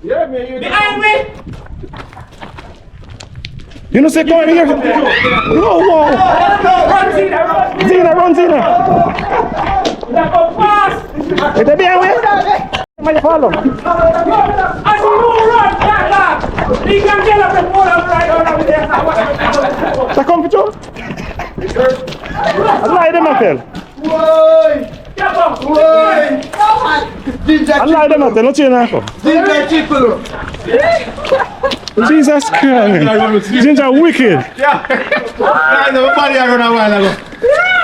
Yeah, me here. Behind me! You know say come here. No, whoa. Run, Zina! Zina, run, Zina. Come fast! Is they behind we? Somebody follow. As you run, back! You can get up and pull up right on over there. They come for you? A lie them I tell. I lie them I tell. No trainer come. Jesus Christ. Ginger wicked. Yeah. I know nobody I run a while ago.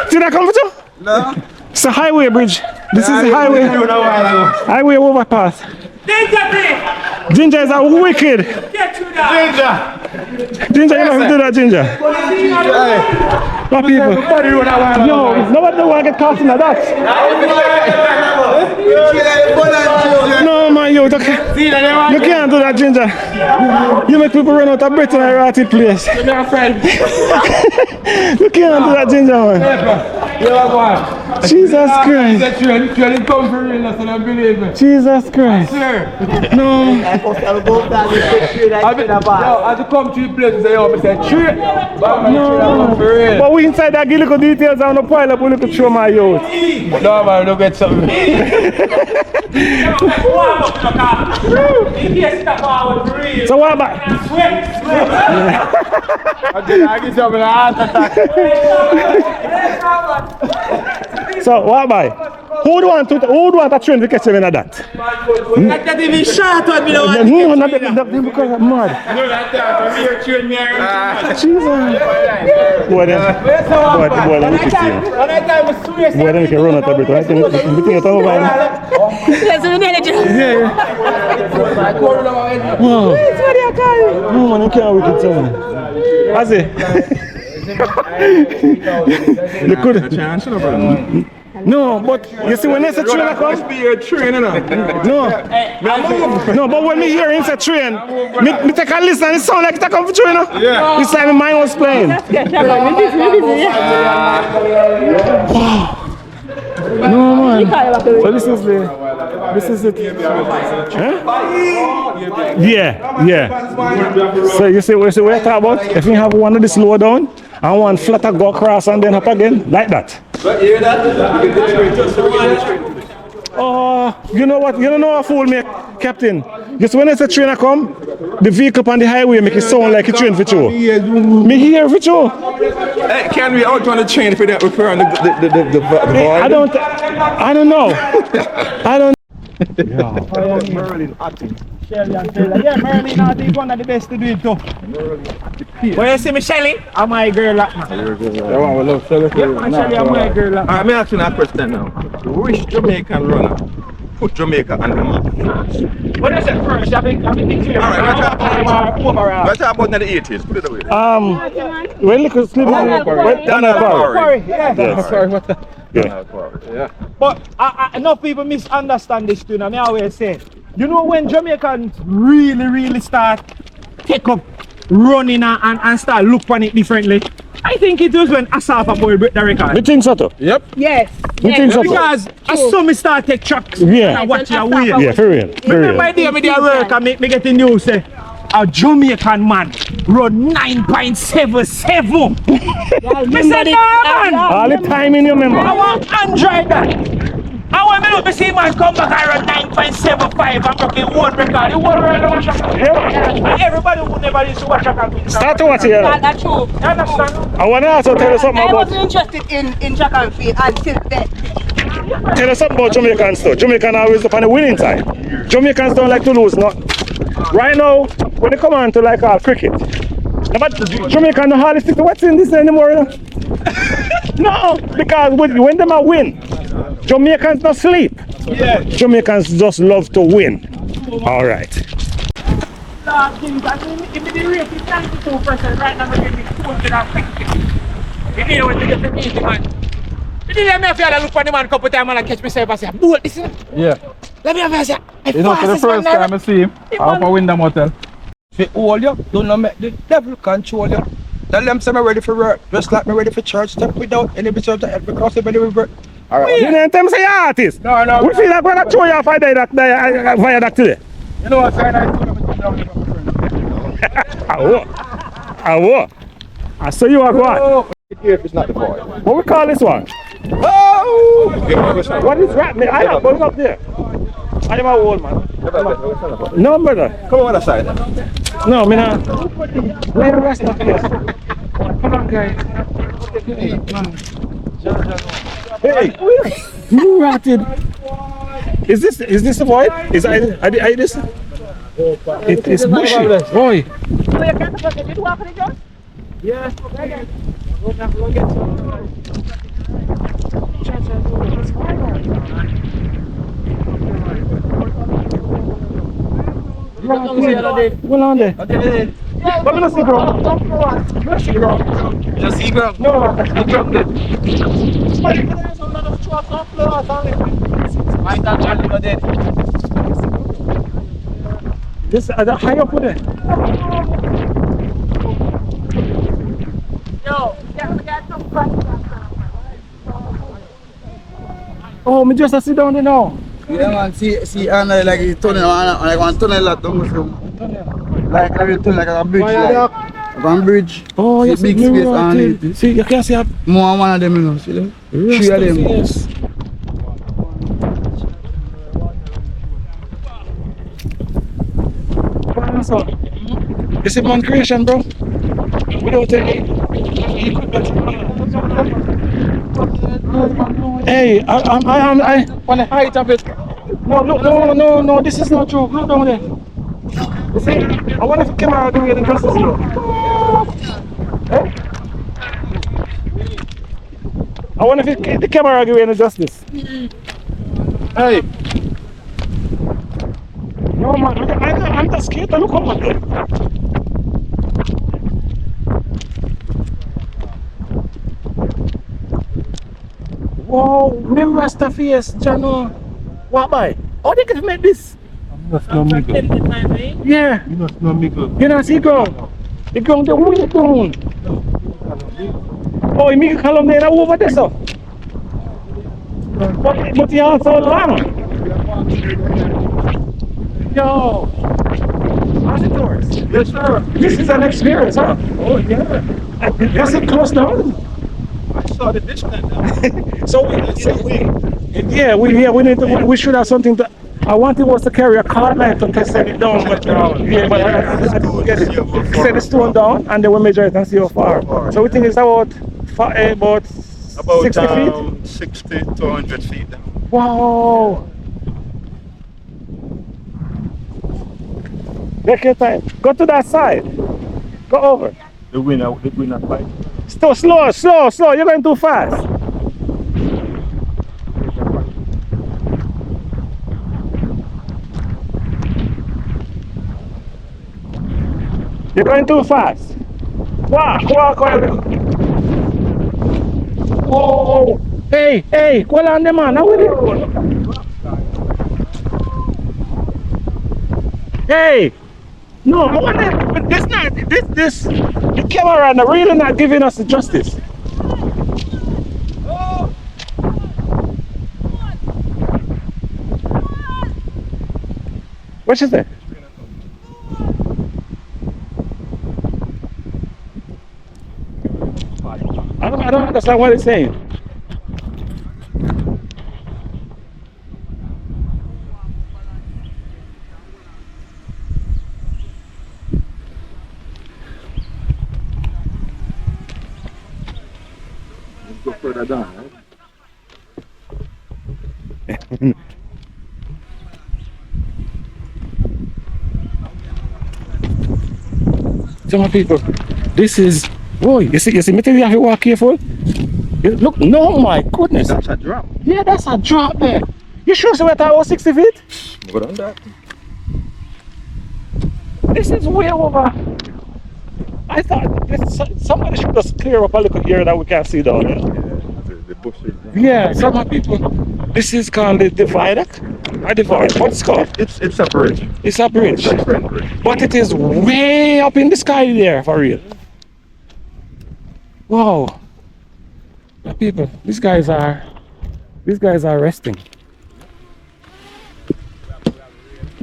Did I come for you? No. It's a highway bridge. This is the highway. I run a while ago. Highway overpass. Ginger is a wicked. Get you down! Ginger, you know how to do that, Ginger. What people? Yo, nobody don't want to get caught in that. No, man, you can't do that, Ginger. You make people run out of breath in a rotted place. You can't do that, Ginger, man. Jesus Christ. Jesus Christ. No. I had to come to the place and say, yo, I said, tree. No. But we inside that give little details on the pile up, we look at show my youth. No, man, look at something. So what about? I get something a heart attack. So what about? Who do want a train to catch him in that? That even shot on me now. No, not that because I'm mad. Jesus. Boy, then we can see. Boy, then we can run out of it. I think it's over. Wow. No, man, you can't wicked tell me. How's it? You could. No, but you see when there's a train come? Be a train, No, but when me hear it's a train, me take a listen and it sound like it come for train. Yeah. It's like my mind was playing. No man. So this is it. Huh? Yeah. So you see what I talk about? If you have one of this low down and one flatter go across and then up again, like that. But you hear that? You get the train just to run the train. Oh, you know what? You don't know what fool me, Captain. Just when it's a train come, the vehicle on the highway make it sound like a train for you. Me here for you. Hey, can we out on the train if we don't repair on the boy? I don't know. I don't. Merlin acting. Yeah, Merlin is one of the best to do it too. When you see me Shelly, I'm my girl. That one we love Shelly. Shelly, I'm my girl. I'm asking a question now. Which Jamaican runner put Jamaica on the map? What is it first? I think clear. Alright, let's talk about the 80s. Put it away. When you could sleep on Donald Quarry. Yeah. But enough people misunderstand this too. I always say, you know when Jamaicans really start take up running and start look on it differently? I think it was when Asafa boy break the record. You think so too? Yep. Yes. You think so too? Because I saw me start take tracks Yeah. and watch your way. Yeah, for real. Remember the day me dey work and me get the news say a Jamaican man run 9.77. Me said, nah, man. All the time in your memory. I want Android that. I want me to see man come back and run 9.75 and broke a world record. The world record. And everybody who never used to watch track and field. Start to watch it. That's true. You understand? I want to also tell you something I about. wasn't interested in track and field until then. Tell us something about Jamaicans though. Jamaican always up on the winning side. Jamaicans don't like to lose, no. Right now, when they come on to like cricket, but Jamaican don't hardly stick to what's in this anymore, you know? No, because when them a win, Jamaicans don't sleep. Yeah. Jamaicans just love to win. All right. Lord Jesus, I mean, if the rate is 92%, right now, we're getting 250. You know what to get from easy, man. You didn't let me have to look for the man a couple times and I catch myself and say, boy, this is. Yeah. Let me have to say, You know, for the first time I see him, I'm a Wyndham Hotel. If you hold you, don't let the devil control you. Tell them say I'm ready for work, just like me ready for church, step without any bit of the help because I'm ready for work. Alright. You didn't tell me say you're artist. No. We feel like we're not showing you off viaduct today. You know what, Friday I told him to come down with my friend. I will. I saw you are going. If it's not the boy. What we call this one? Oh! What is rap? I am going up there. I am a old man. No, brother. Come on, other side. No, me not. Where the rest of this? Come on, guys. Hey, you ratted. Is this the void? Is I this? It is bushy. Boy. Yes. Go on there. Let me not see girl. Just see girl. No, the drum there. This high up with it. Oh, me just sit down there now. You don't want to see Anna like a tunnel, like one tunnel like like every tunnel like a bridge, like one bridge. Oh, yes, big space and see, you can see more one of them, you know, see them? 3 of them. Yes. This is man creation, bro. Without any equipment. Hey, I On the height of it. No, this is not true. Look down there. You see, I wonder if the camera do it justice here. Eh? I wonder if the camera give it justice. Hey. No man, I'm just scared to look over there. Wow, remember stuff yes, Jano. What by? How they can make this? That's no mickle. Yeah. You know, no mickle. You know, see ground. The ground the way down. Oh, you make a column there over there, so. But you also long. Yo. How's it doors? Yes, sir. This is an experience, huh? Oh, yeah. That's it close down. I saw the distance. So we need to. We should have something to. I wanted was to carry a card light to test it down, but yeah, but I didn't get it. Set the stone down and then we measure it and see how far. So we think it's about 60 feet. 60 to 100 feet down. Wow. Take your time. Go to that side. Go over. The winner fight. Slow. You're going too fast. You're going too fast. Walk. Whoa. Hey, go on the man. How will you? Hey. No, I want that. But this the camera are really not giving us the justice. What is that? I don't understand what it's saying. Go further down, right? So my people, this is. Boy, you see, me tell you have to walk careful. Look, no, my goodness. That's a drop. Yeah, that's a drop there. You sure we're talking about 60 feet? Go down that. This is way over. I thought somebody should just clear up a little area that we can see down here. The bushes. Yeah, some people. This is called the viaduct. What's it called? It's a bridge. It's a bridge. It's a bridge. But it is way up in the sky there, for real. Wow. People, these guys are resting.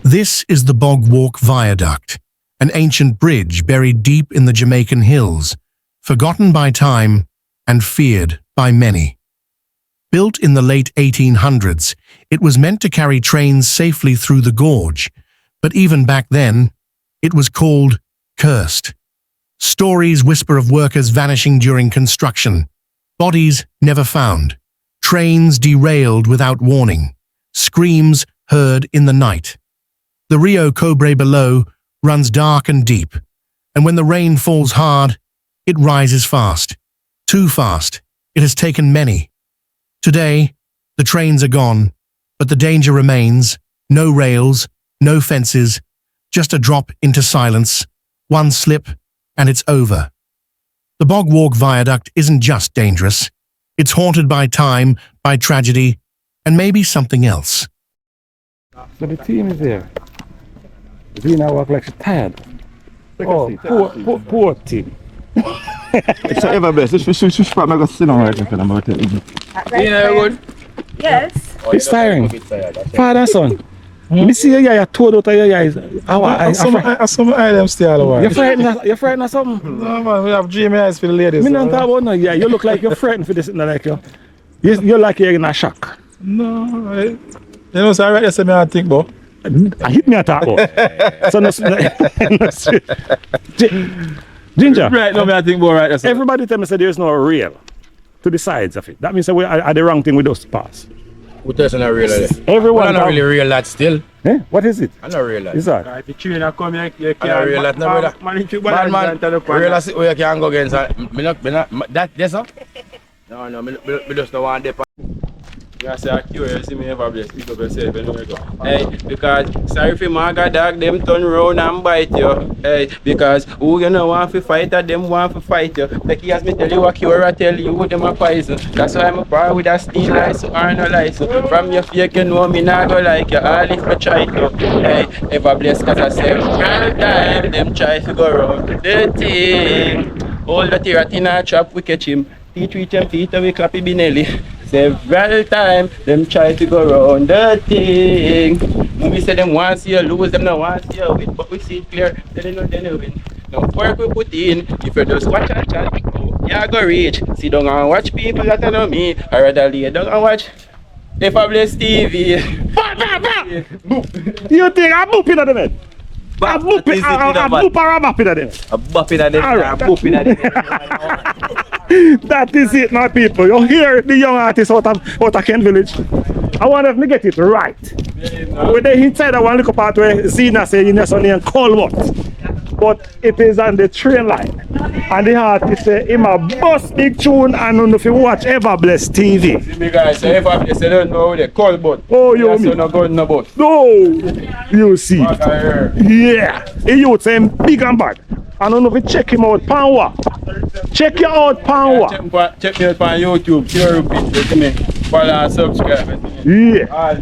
This is the Bog Walk Viaduct, an ancient bridge buried deep in the Jamaican hills, forgotten by time and feared by many. Built in the late 1800s, it was meant to carry trains safely through the gorge, but even back then, it was called cursed. Stories whisper of workers vanishing during construction, bodies never found, trains derailed without warning, screams heard in the night. The Rio Cobre below runs dark and deep, and when the rain falls hard, it rises fast. Too fast. It has taken many. Today, the trains are gone, but the danger remains. No rails, no fences, just a drop into silence, one slip, and it's over. The Bog Walk Viaduct isn't just dangerous. It's haunted by time, by tragedy, and maybe something else. So the team is there. Zina walk like she's tired. Oh, poor team. It's ever blessed. She probably got to sit down right in front of me. Good. Yes. It's tiring. Father, son. Me see your eye toad out of your eyes. Some items still a while. You're frightened of something? No man, we have dreamy eyes for the ladies. Me not talk about no, yeah. You look like you're frightened for this, like you're like you're in a shock. No, you know, so I right there, I think, but I hit me at that so Ginger. Right, no, I think about right. That's everybody tell me say there's no rail to the sides of it. That means that we are the wrong thing with those pass. Who doesn't not realize it? Everyone. I'm not really real that still. Eh? What is it? I'm not real that. Is that? If you train come here, you I'm not real that, no brother. Man, realize it where you can go against. That's all. No, me just don't want that. You say I'm curious, see me ever bless, speak up yourself anywhere go. Hey, because sorry for maga dog, them turn round and bite you. Hey, because who you know want to fight them want to fight you. Like as me tell you what Cura tell you, them a poison. That's why I'm a par with a steel license or no license. From your fake you know me not go like you, all if you try to. Hey, ever bless cause I say all time, them try to go round the thing. All the rat in a trap we catch him. Teach with them feet and we clap it Benelli. Several times, them try to go around the thing. We say them want to see you lose, them not want to see you win, but we see it clear, they know they win. Now work we put in, if you just watch and chat, you go reach. Sit down and watch people that know me, I rather lay down and watch Fabulous TV. You think I'm booping at the man? I'm booping at them. That is it, my people. You hear the young artist out of Kent Village. I wonder if me get it right. When they inside that one little part where Zina say you know something and Colbert. But it is on the train line. And the artist say him a bust big tune and if you watch Ever Bless TV. See me guys, so Ever Bless they don't know the Colbert. Oh you mean? No gun no boat. No, you see. Yeah. He youth say him big and bad. I don't know if you check him out, Panwa. Check you out, Panwa. Check me out on YouTube, Pure Pitch, me. Follow and subscribe. Yeah.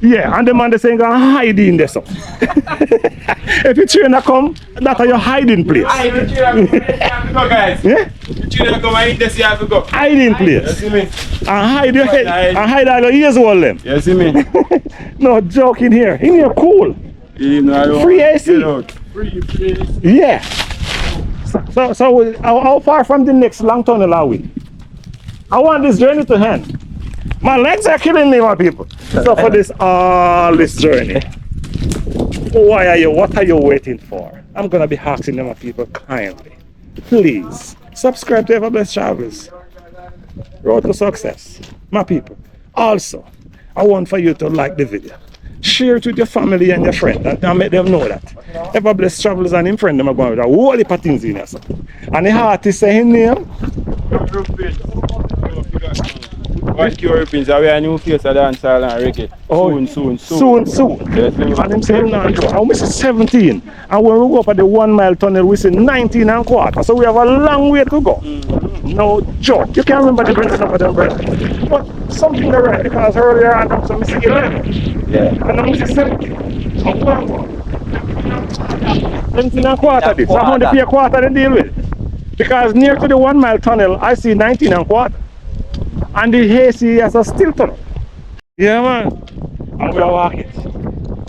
Yeah, and the man they saying go hide in there so. If you trainer come, that's your hiding place. Hiding guys. Yeah? The children come and eat this, you have to go. Hiding place. You see me? And hide your head, and hide all your ears all them. You see me? No joke in here. In here cool. Free AC. Free. Yeah. So how far from the next long tunnel are we? I want this journey to end. My legs are killing me, my people. So for this journey, what are you waiting for? I'm gonna be asking them, my people, kindly. Please subscribe to Ever Blessed Travels. Road to success, my people. Also, I want for you to like the video. Share it with your family and your friends and make them know that Ever Blessed Travels and him friend them are going with a whole heap of things in there. And the artist say his name. But Caribbeans are a new face of dancehall and reggae. Soon. Yes, and him say, no, I miss 17. And when we go up at the 1 mile tunnel, we see 19 and quarter. So we have a long way to go. No joke. You can't remember the British of them, brother. But something are right, because earlier on, so we see 11. Yeah. And now we see 17. So 17 and quarter this. So I'm going to pay a quarter and deal with it. Because near to the 1 mile tunnel, I see 19 and quarter. And the Hazy has a still tunnel. Yeah, man. And we are walking.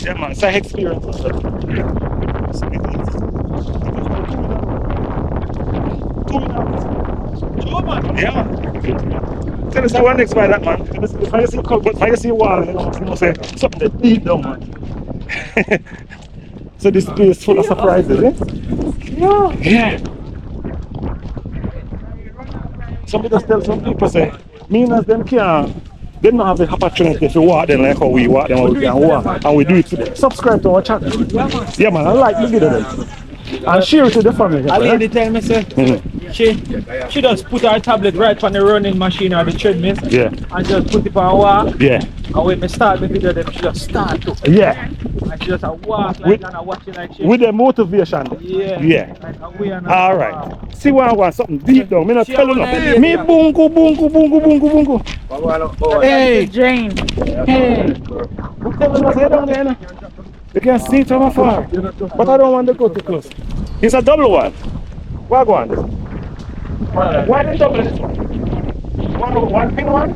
Yeah, man. It's an experience. Yeah, man. So this is one next by that, man. If I see cold, but if I see water, you know, say something that deep down, man. So this place is full of surprises, eh? Yeah. Somebody just tell some people, say, meaners them can't, they don't have the opportunity to walk them like how we walk them, and we can walk, and we do it today. Subscribe to our channel. Yeah, man, I like the video them. And share it to the family. A lady tell me, say, she just put her tablet right on the running machine or the treadmill. Yeah. And just put it on walk. Yeah. And when I start the video, then she just start to. Yeah. And she just walk like and watching like she. With the motivation. Yeah. Yeah. Like all right. See what I want, something deep down. Me not tell you nothing. Me bungu. Hey. Jane. Hey. You can see it from afar. But I don't want to go too close. It's a double one. What one? Why the double this one? One pin one?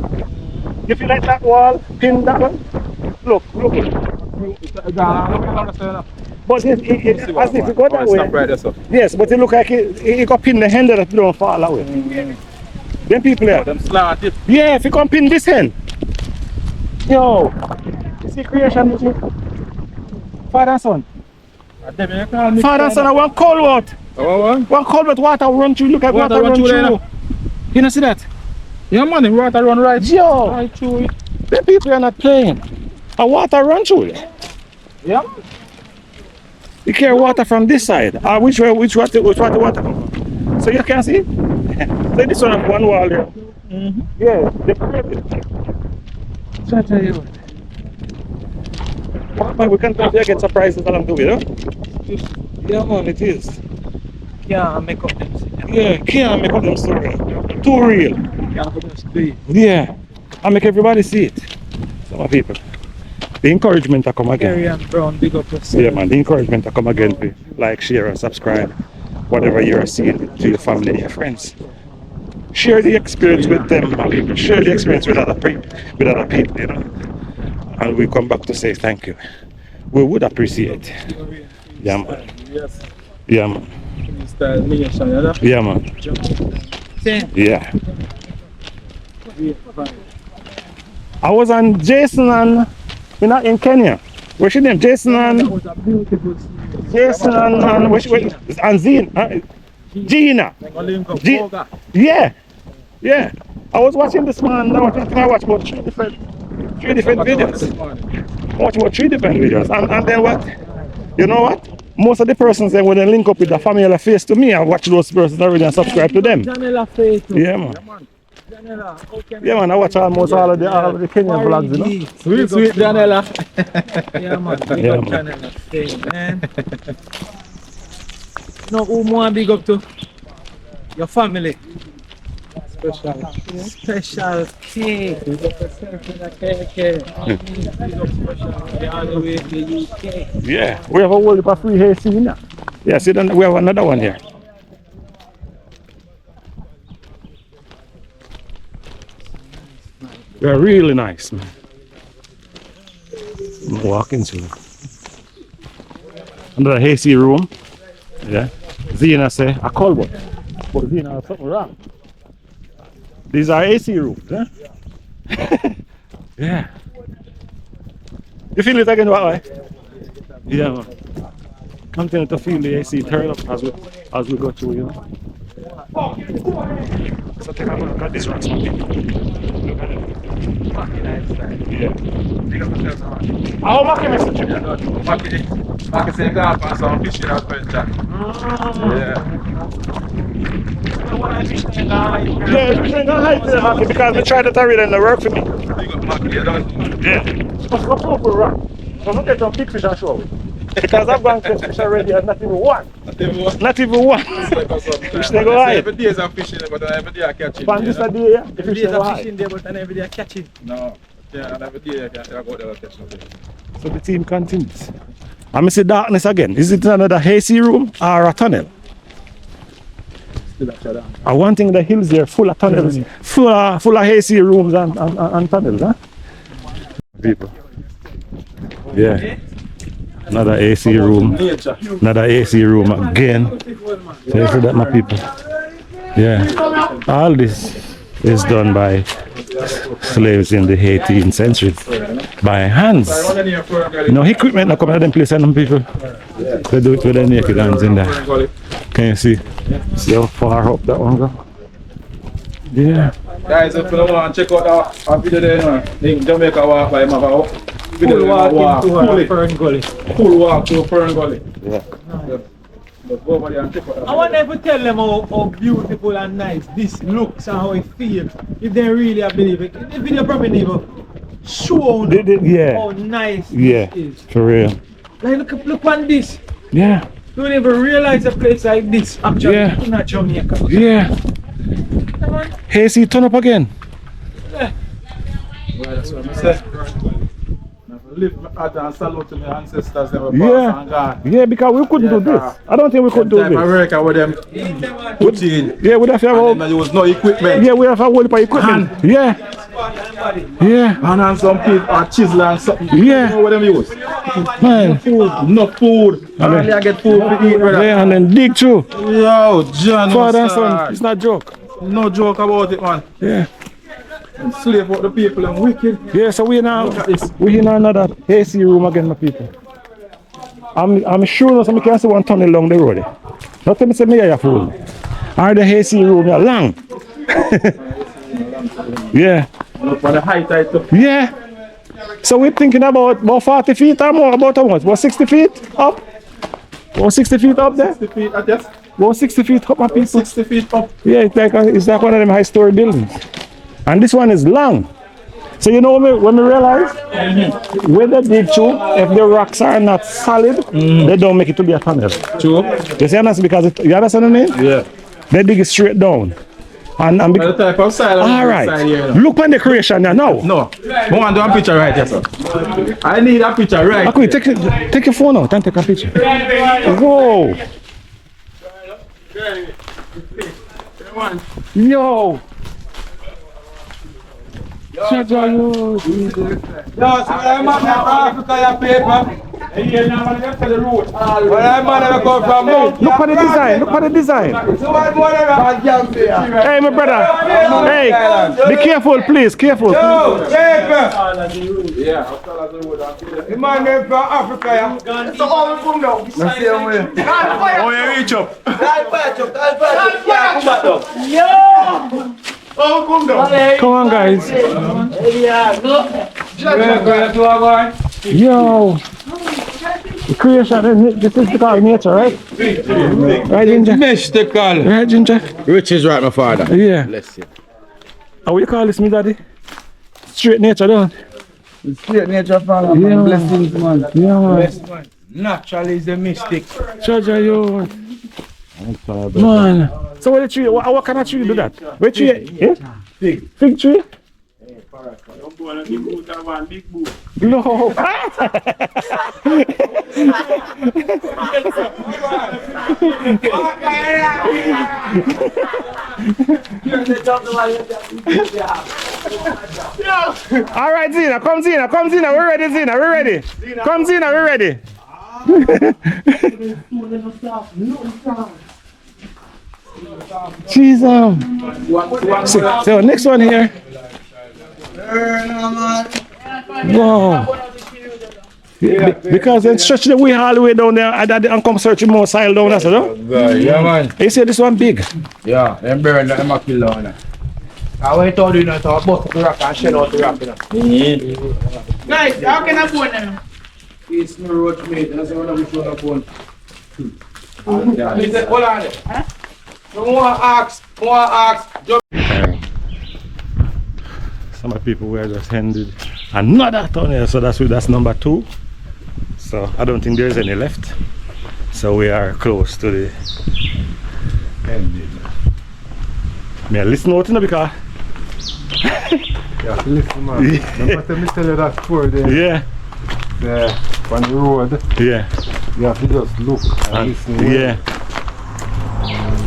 If you like that wall, pin that one. Look. But as if you go that way, yes, but it look like it got pin the hand that you don't fall away. Then people here. Yeah, if you can pin this hand. Yo, you see creation, Father and son. Father and son, I want cold water. One cold water run through. Look at water run through. You know see that? Yeah, man, water run right. Yo, right through it. The people are not playing. And water run through it. Yeah. You carry water from this side. Which way the water come? So you can see? So this one have one wall here. Yeah, they prepared it. So I tell you what. But we can't get surprises along the way, huh? Yeah, man, it is. Yeah, make up them. Yeah, can't make up them story. Too real. Yeah, I make everybody see it. Some people. The encouragement to come again. Brown, big up yourself. Yeah, man, the encouragement to come again. Like, share, and subscribe. Whatever you are seeing to your family and your friends. Share the experience with them, people. Share the experience with other people, you know. And we come back to say thank you. We would appreciate. Yeah, man. Yeah, man. Yeah, man. Yeah. I was on Jason and in Kenya. What's your name? Jason and Gina. Yeah. Yeah. I was watching this man. I watched about three different videos. I watched about 3 different videos. And then what? You know what? Most of the persons then when they link up with the familiar face to me, I watch those persons already and subscribe to them. Yeah, man. Yeah, man, I watch almost all of the Kenyan vlogs, you know. Sweet Janela. Yeah, man. No, who more big up to? Your family. Special cake. Yeah, we have a whole heap of free Hazy now. Yeah, see, then we have another one here. They're really nice, man. I'm walking through. Another Hazy room. Yeah. Zena say a cold one. But Zena has something wrong. These are AC rooms, huh? Yeah. You feel it again, what way? Yeah, man. Continue to feel the AC turn up as we go through, you know. So take a look at this rocks. Look at it. Yeah. How much can I say? Maki say go up and some fishing adventure. Yeah, it's fishing on height there, Maki, because we tried that already and it worked for me. Big up Maki, you done? Yeah. Let's go for a rock. So look at some big fish and show. Because I've gone to fish already and not even one. Not even one. Fish they go high. Every day is a fishing, but every day I catch it. But this a day, yeah? The Every fish day they go is high. fishing there, but every day I catch it. No. Yeah, and every day I go there and catch something. So the team continues. And I see darkness again. Is it another hazy room or a tunnel? I one thing the hills there full of tunnels, full of hazy rooms and tunnels, huh? People. Yeah. Another AC room. Another AC room again. So you see that, my people. Yeah. All this is done by slaves in the 18th century by hands. No equipment not coming out of them place and them people. They do it with their naked hands in there. Can you see? See how far up that one go? Yeah. Guys, if you want to check out that video there, in Jamaica walk by Mava. Full walk into Fern Gully. Full walk to Fern Gully. Yeah. But go over there and check out that. I want them to tell them how beautiful and nice this looks and how it feels. If they really believe it. The video probably never show how nice this is. For real. Like look on this. Yeah. You don't even realize a place like this actually in Jamaica. Yeah. Hey, see, turn up again. Yeah. Well, that's what I say. Lift my heart and salute to my ancestors never pass and gone. Yeah, because we couldn't do this. I don't think we could do this. America with them put in. Yeah, we'd have to have there was no equipment. Yeah, we have a whole heap of equipment. Yeah. Yeah. And some people are chisel and something. Yeah. You know what them use? Man. No food. Only I get food to eat, brother. Yeah, and then dig through. Yo, John. Father and son, it's not a joke. No joke about it, man. Yeah. And slave out the people and wicked. Yeah, so we in another AC room again, my people. I'm sure that I can see one tunnel along the road. Not tell me say me a fool. Are the AC room long? Yeah. For the high tide too. Yeah. So we're thinking about 40 feet or more, about how much? About 60 feet up? About 60 feet up there? 60 feet, yes. About 60 feet up, my people. 60 feet up. Yeah, it's like one of them high story buildings. And this one is long. So you know when we realize when they dig through, if the rocks are not solid, they don't make it to be a tunnel. True. You see, because you understand what I mean? Yeah. They dig it straight down. And the type of side all right. Side here, look on the creation now. No. I want to do a picture right here, sir. I need a picture right. Okay, take your phone out and take a picture. Whoa. Yo. Shut up, yo. Yeah, so I'm on Africa paper. And now I'm going to the road. But I'm going to come from home. Look at the design. Look at the design. So I'm going to Hey, my brother. Hey, be careful, please. Careful. Yo, paper. Yeah, after the road. The man from Africa. So all come down. Let's see how we. Oh, you reach up. Yo. Oh, come down. Come on, guys. Yo. The creation, this is the nature, right? Right, Ginger? Mystical. Right, Ginger? Rich is right, my father. Yeah. Bless you. How will you call this, me daddy? Straight nature, don't it? Straight nature, father. Yeah, blessings, man. Yeah, man. Natural is the mystic. Chaja, yo. Man. So what tree? What kind of tree do that? What tree? Yeah? Fig tree? No. All right, Zena, come Zena, we're ready, Zena, we're ready. Come Zena, we're ready. Jesus. So next one here. Wow. Because then stretch the way all the way down there and come searching more soil down there, so Yeah, man. you see this one big. Yeah, them burn that, them a kill down there. I went to do that, to bust the rock and shell out the rock, you know. Guys, how can I phone them? It's no road mate, that's what I'm showing up on. Hold on there. Huh? More ask. Some of the people were just handed another tunnel, so that's number 2. So I don't think there's any left. So we are close to the ending. May I listen out, because Yeah, listen, man. Remember me tell you that before there. yeah, On the road. yeah, You have to just look and listen. yeah.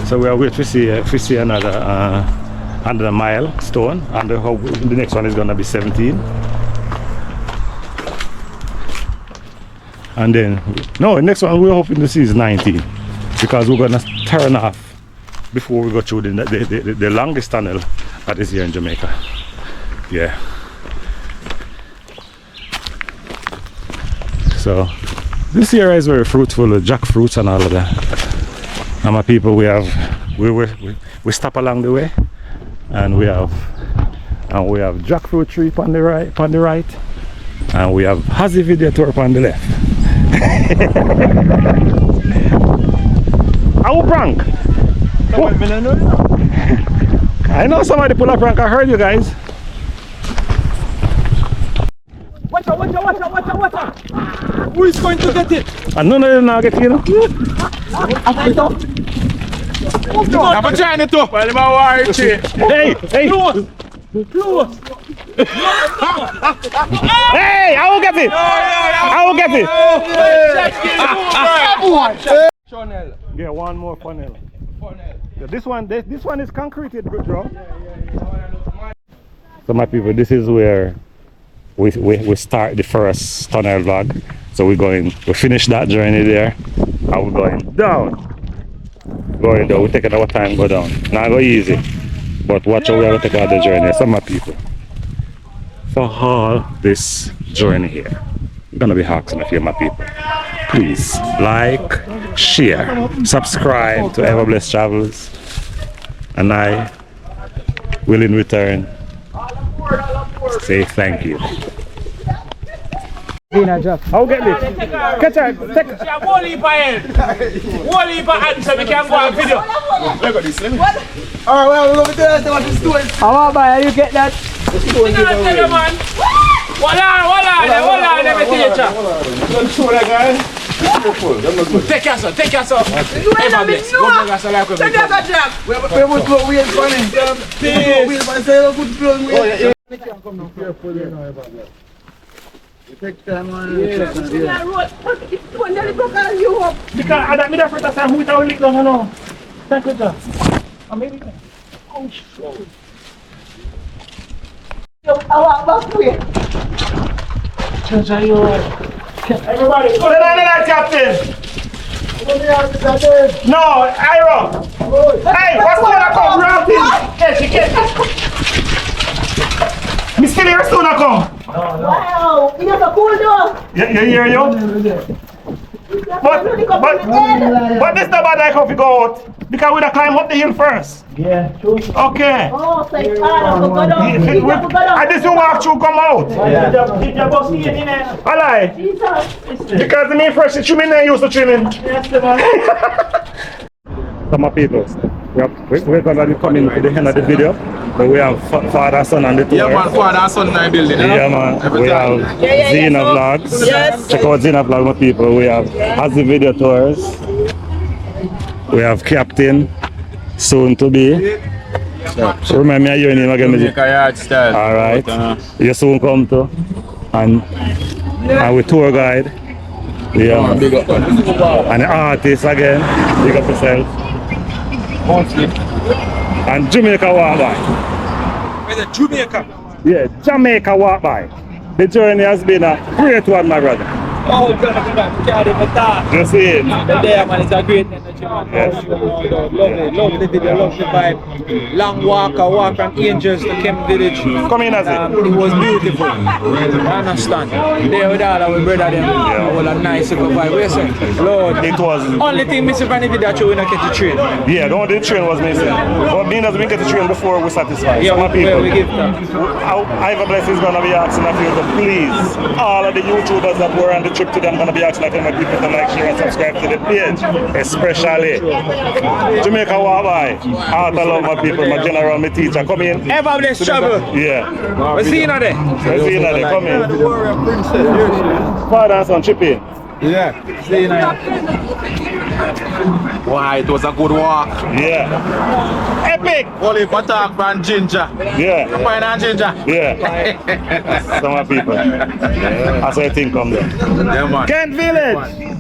So we are waiting to see if we see another milestone, and the next one is gonna be 17. And then no, the next one we're hoping to see is 19, because we're gonna turn off before we go through the longest tunnel that is here in Jamaica. Yeah. So this area is very fruitful with jackfruits and all of that. And my people, we stop along the way, and we have jackfruit tree on the right, and we have Hazy Video Tour on the left. How prank? I know somebody pull a prank. I heard you guys. Watch out. Who is going to get it? And none of them now get it, you know. I'm trying it up. Hey! Close. Hey! I will get it! Channel. Yeah, one more funnel. Yeah, this one is concreted, bro. So my people, this is where we start the first tunnel vlog. So we finish that journey there, and we're going down. We're taking our time go down. Not go easy, but watch how we're going to take out the journey. Some of my people. For all this journey here, I'm gonna be asking a few of my people. Please like, share, subscribe to Ever Blessed Travels, and I will in return say thank you. I'll get it. Catch her. Take her. Whole heap of hands so we can go on video. Alright, well, we're going to tell you what the story. How about you get that? Hold on, let me teach you. Take your son. Ever Blessed. Go bring us a like with me. Take time on Because I don't need a friend to say who is our leader, no. Thank you, sir. America. Oh, sure. Everybody, put it on that, Captain. No, Ira. Hey, what's going to come round here? Catch it. Miss Kelly, you're still not come. Wow, you have a cool door. You hear you? But this not bad I come to go out, because we have to climb up the hill first. Yeah, true. Okay. Oh, thank God. I just walk through come out. Did your boss see it in there? I lie. Because the main fresh trimming I used to trimming. Yes, the man. Some of people, we're going to be coming to the end of the video, but we have father, son on the tour. Yeah, man, father, son in the building. Yeah, man. We have Zena Vlogs. Yes. Check out Zena Vlogs, my people. We have Hazy Video Tours. We have Captain, soon to be. Remember your name again, Mr. Alright. You soon come to. And with tour guide. Yeah. And the artist again. Big up yourself. And Jamaica walk by. Where's the Jamaica? Yeah, Jamaica walk by. The journey has been a great one, my brother. Oh, can't even talk. You see it? There, man, it's a great energy, man. Yes. Love the video, love the vibe. Long walk, I walk from Angels to Kemp Village. Come in as it. It was beautiful. I understand. There with all our brother them. All a nice good vibe. What you say? Lord. It was. Only thing missing from the video that you will not get the train. Yeah, the only train was missing. But being as we get the train before we're satisfied. Yeah, Some people. we give that. Ivor Bless is gonna be asking a few, but please, all of the YouTubers that were on the trip today, I'm gonna be asking a few my people to like, share, and subscribe to the page. Especially Jamaica Walk By. Heart I love my people, my general, my teacher. Come in. Ever Bless travel. Yeah. We see you there. We see you there. Come in. The warrior princess. Father and son, chip in. Yeah. See you there. Why, it was a good walk. Yeah. Epic. Only for talk from Ginger. Yeah. Fine and Ginger. Yeah. Some people. That's how I think come there. Yeah, man. Kent Village.